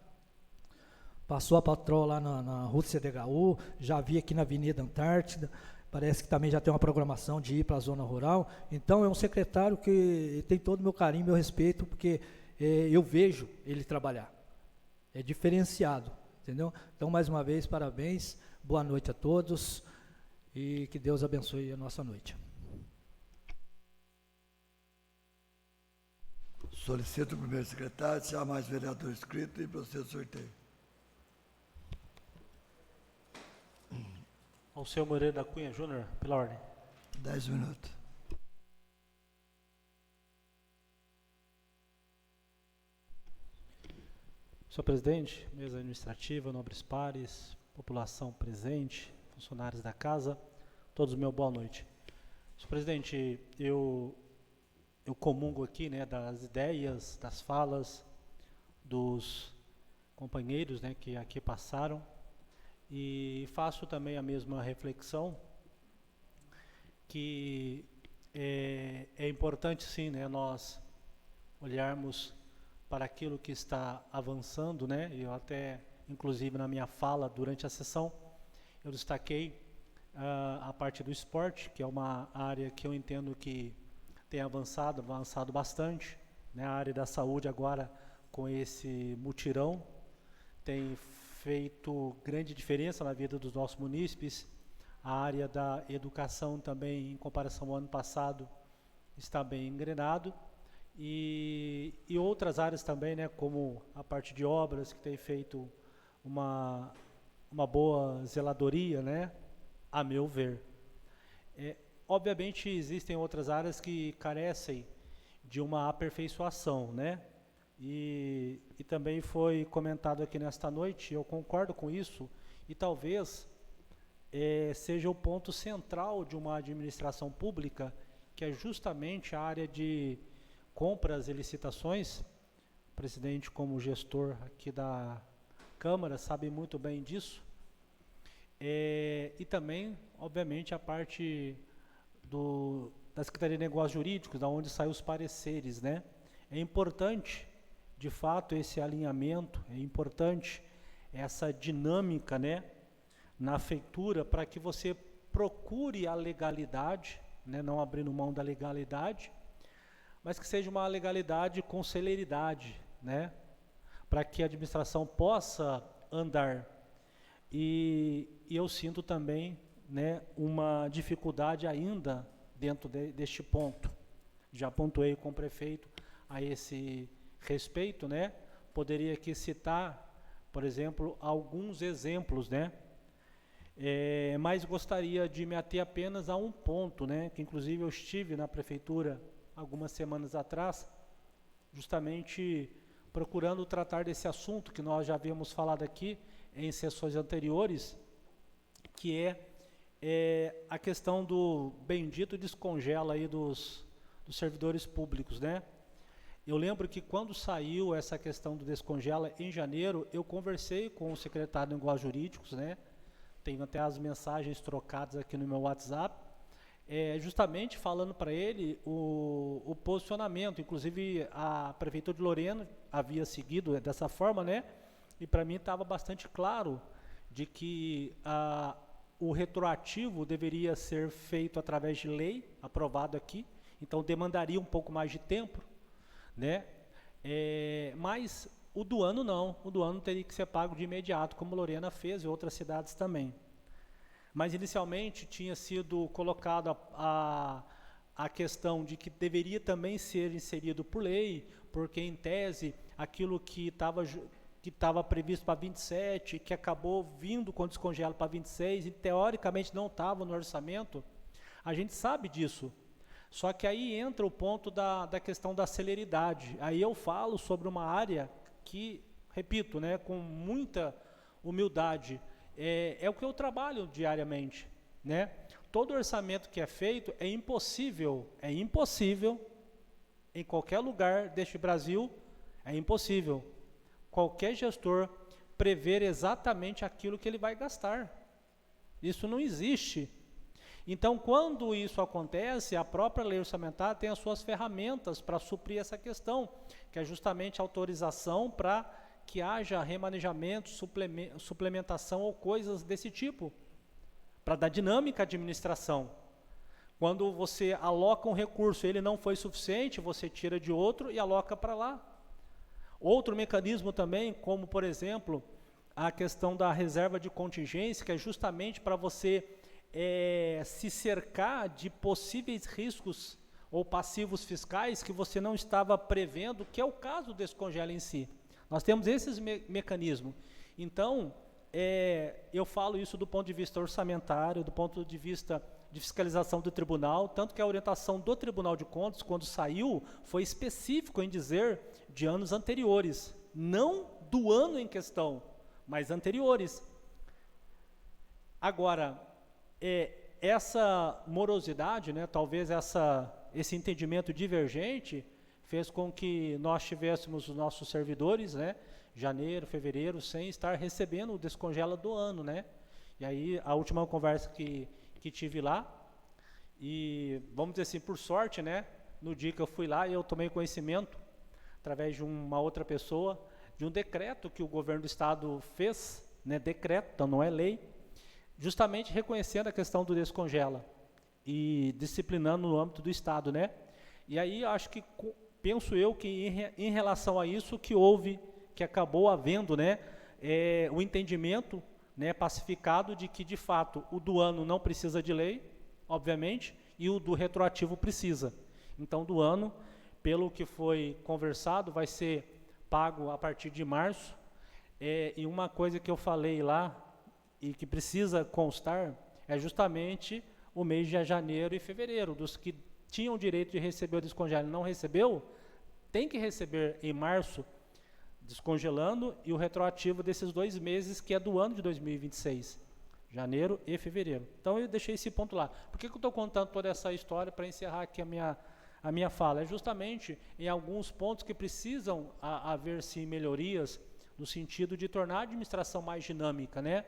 passou a patroa lá na Rua CDHU, já vi aqui na Avenida Antártida, parece que também já tem uma programação de ir para a zona rural. Então, é um secretário que tem todo o meu carinho, meu respeito, porque eu vejo ele trabalhar, é diferenciado, entendeu? Então, mais uma vez, parabéns, boa noite a todos e que Deus abençoe a nossa noite. Solicito o primeiro secretário, se há mais vereador inscrito, e procedo sorteio. Ao senhor Moreira da Cunha Júnior, pela ordem. 10 minutos. Senhor presidente, mesa administrativa, nobres pares, população presente, funcionários da casa, todos meu boa noite. Senhor presidente, eu comungo aqui, né, das ideias, das falas dos companheiros, né, que aqui passaram, e faço também a mesma reflexão, que é importante sim, né, nós olharmos para aquilo que está avançando, né? Eu até inclusive na minha fala durante a sessão, eu destaquei a parte do esporte, que é uma área que eu entendo que tem avançado bastante, né? A área da saúde agora, com esse mutirão, tem feito grande diferença na vida dos nossos munícipes. A área da educação também, em comparação ao ano passado, está bem engrenado. E outras áreas também, né, como a parte de obras, que tem feito uma boa zeladoria, né, a meu ver. Obviamente existem outras áreas que carecem de uma aperfeiçoação, né, e também foi comentado aqui nesta noite, eu concordo com isso, e talvez seja o ponto central de uma administração pública, que é justamente a área de compras e licitações. O presidente, como gestor aqui da Câmara, sabe muito bem disso. E também, obviamente, a parte da Secretaria de Negócios Jurídicos, da onde saem os pareceres, né? É importante, de fato, esse alinhamento, é importante essa dinâmica, né, na feitura, para que você procure a legalidade, né, não abrindo mão da legalidade, mas que seja uma legalidade com celeridade, né, para que a administração possa andar. E eu sinto também, né, uma dificuldade ainda dentro deste ponto. Já pontuei com o prefeito a esse respeito, né? Poderia aqui citar, por exemplo, alguns exemplos, né? Mas gostaria de me ater apenas a um ponto, né? Que inclusive eu estive na prefeitura algumas semanas atrás, justamente procurando tratar desse assunto que nós já havíamos falado aqui em sessões anteriores, que é a questão do bendito descongela aí dos servidores públicos, né? Eu lembro que quando saiu essa questão do descongela em janeiro, eu conversei com o secretário de Negócios Jurídicos, né? Tenho até as mensagens trocadas aqui no meu WhatsApp, justamente falando para ele o posicionamento. Inclusive a prefeitura de Lorena havia seguido dessa forma, né? E para mim estava bastante claro de que o retroativo deveria ser feito através de lei, aprovado aqui, então demandaria um pouco mais de tempo, né? Mas o do ano não, o do ano teria que ser pago de imediato, como Lorena fez e outras cidades também. Mas inicialmente tinha sido colocado a questão de que deveria também ser inserido por lei, porque em tese aquilo que estava previsto para 27, que acabou vindo com descongelo para 26 e teoricamente não estava no orçamento, a gente sabe disso. Só que aí entra o ponto da questão da celeridade. Aí eu falo sobre uma área que, repito, né, com muita humildade, é o que eu trabalho diariamente, né? Todo orçamento que é feito é impossível em qualquer lugar deste Brasil, é impossível qualquer gestor prever exatamente aquilo que ele vai gastar. Isso não existe. Então, quando isso acontece, a própria lei orçamentária tem as suas ferramentas para suprir essa questão, que é justamente a autorização para que haja remanejamento, suplementação ou coisas desse tipo, para dar dinâmica à administração. Quando você aloca um recurso, ele não foi suficiente, você tira de outro e aloca para lá. Outro mecanismo também, como por exemplo, a questão da reserva de contingência, que é justamente para você se cercar de possíveis riscos ou passivos fiscais que você não estava prevendo, que é o caso do descongela em si. Nós temos esses mecanismos. Então, eu falo isso do ponto de vista orçamentário, do ponto de vista de fiscalização do tribunal, tanto que a orientação do Tribunal de Contas, quando saiu, foi específico em dizer de anos anteriores, não do ano em questão, mas anteriores. Agora, essa morosidade, né, talvez esse entendimento divergente, fez com que nós tivéssemos os nossos servidores, né, janeiro, fevereiro, sem estar recebendo o descongela do ano, né? E aí, a última conversa que tive lá, e vamos dizer assim, por sorte, né, no dia que eu fui lá, eu tomei conhecimento, através de uma outra pessoa, de um decreto que o governo do estado fez, né, decreto, então não é lei, justamente reconhecendo a questão do descongela e disciplinando no âmbito do estado, né? E aí acho que, penso eu que em relação a isso que houve, que acabou havendo, né, o entendimento, né, pacificado de que de fato o do ano não precisa de lei, obviamente, e o do retroativo precisa. Então do ano, pelo que foi conversado, vai ser pago a partir de março, e uma coisa que eu falei lá, e que precisa constar, é justamente o mês de janeiro e fevereiro, dos que tinham direito de receber o descongelo e não recebeu, tem que receber em março, descongelando, e o retroativo desses 2 meses, que é do ano de 2026, janeiro e fevereiro. Então eu deixei esse ponto lá. Por que eu estou contando toda essa história para encerrar aqui a minha fala? É justamente em alguns pontos que precisam haver sim melhorias, no sentido de tornar a administração mais dinâmica, né?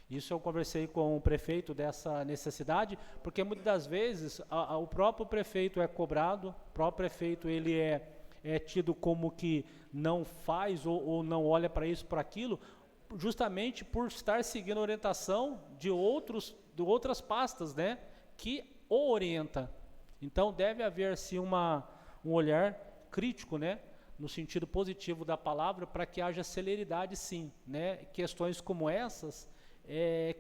Isso eu conversei com o prefeito dessa necessidade, porque muitas das vezes o próprio prefeito é cobrado, o próprio prefeito ele é tido como que não faz ou não olha para isso, para aquilo, justamente por estar seguindo a orientação de outras pastas, né, que o orienta. Então deve haver sim um olhar crítico, né, no sentido positivo da palavra, para que haja celeridade sim, né, questões como essas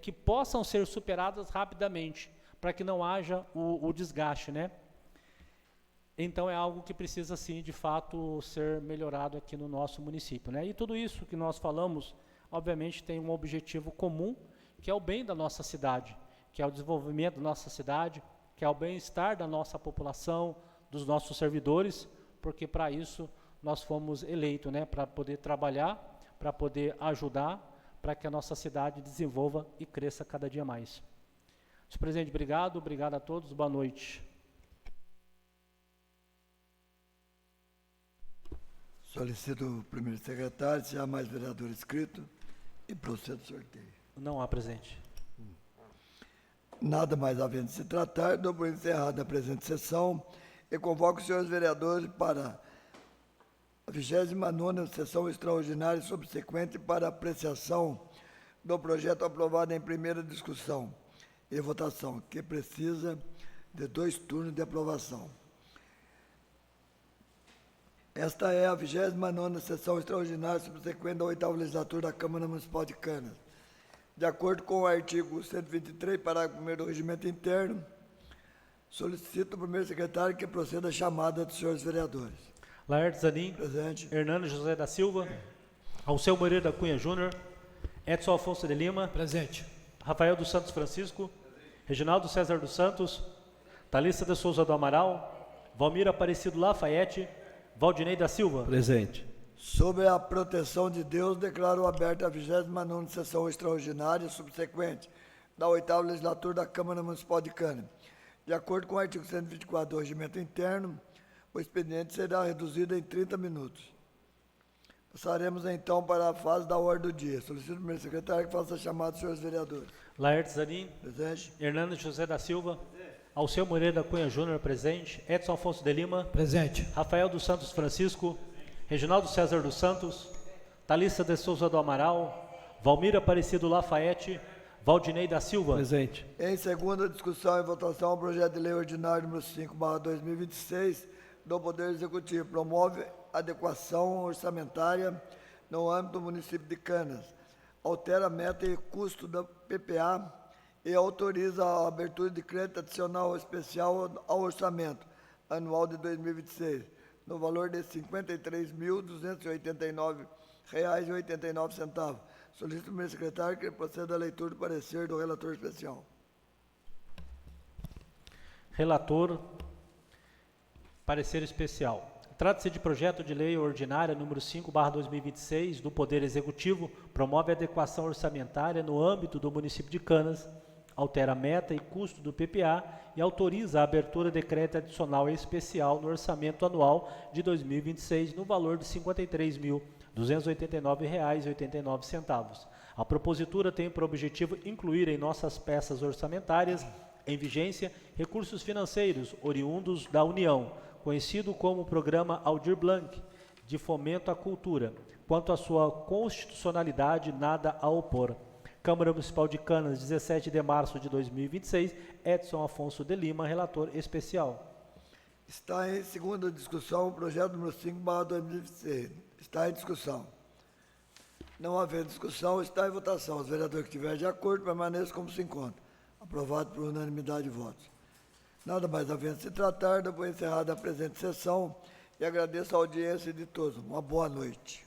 que possam ser superadas rapidamente, para que não haja o desgaste, né. Então é algo que precisa sim de fato ser melhorado aqui no nosso município, né. E tudo isso que nós falamos, obviamente tem um objetivo comum, que é o bem da nossa cidade, que é o desenvolvimento da nossa cidade, que é o bem-estar da nossa população, dos nossos servidores, porque para isso nós fomos eleitos, né, para poder trabalhar, para poder ajudar, para que a nossa cidade desenvolva e cresça cada dia mais. Senhor presidente, obrigado a todos, boa noite. Solicito o primeiro secretário, se há mais vereador inscrito, e procedo o sorteio. Não há, presidente. Nada mais havendo de se tratar, dou por encerrada a presente sessão e convoco os senhores vereadores para a 29ª sessão extraordinária subsequente para apreciação do projeto aprovado em primeira discussão e votação, que precisa de 2 turnos de aprovação. Esta é a 29ª sessão extraordinária subsequente da 8ª legislatura da Câmara Municipal de Canas. De acordo com o artigo 123, parágrafo 1º do Regimento Interno, solicito ao primeiro secretário que proceda a chamada dos senhores vereadores. Laertes Zanin. Presente. Hernando José da Silva. Alceu Moreira da Cunha Júnior. Edson Afonso de Lima. Presente. Rafael dos Santos Francisco. Reginaldo César dos Santos. Thalissa de Souza do Amaral. Valmir Aparecido Lafayette. Valdinei da Silva. Presente. Sob a proteção de Deus, declaro aberta a 29ª sessão extraordinária subsequente da 8ª legislatura da Câmara Municipal de Canas. De acordo com o artigo 124 do Regimento Interno, o expediente será reduzido em 30 minutos. Passaremos então para a fase da ordem do dia. Solicito ao primeiro secretário que faça a chamada dos senhores vereadores. Laertes Zanin. Presente. Hernando José da Silva. Alceu Moreira da Cunha Júnior, presente. Edson Afonso de Lima. Presente. Rafael dos Santos Francisco. Reginaldo César dos Santos. Thalissa de Souza do Amaral. Valmir Aparecido Lafayette. Valdinei da Silva. Presente. Em segunda discussão e votação, o projeto de lei ordinário número 5/2026 do Poder Executivo promove adequação orçamentária no âmbito do município de Canas, altera a meta e custo da PPA e autoriza a abertura de crédito adicional especial ao orçamento anual de 2026, no valor de R$ 53.289,89. Solicito ao primeiro secretário que proceda à leitura do parecer do relator especial. Relator, parecer especial. Trata-se de projeto de lei ordinária número 5/2026 do Poder Executivo, promove adequação orçamentária no âmbito do município de Canas, altera a meta e custo do PPA e autoriza a abertura de crédito adicional especial no orçamento anual de 2026 no valor de R$ 53.289,89. A propositura tem por objetivo incluir em nossas peças orçamentárias em vigência recursos financeiros oriundos da União, conhecido como Programa Aldir Blanc, de fomento à cultura. Quanto à sua constitucionalidade, nada a opor. Câmara Municipal de Canas, 17 de março de 2026, Edson Afonso de Lima, relator especial. Está em segunda discussão o projeto número 5/2026. Está em discussão. Não havendo discussão, está em votação. Os vereadores que estiverem de acordo permaneçam como se encontram. Aprovado por unanimidade de votos. Nada mais havendo se tratar, depois encerrada a presente sessão e agradeço a audiência de todos. Uma boa noite.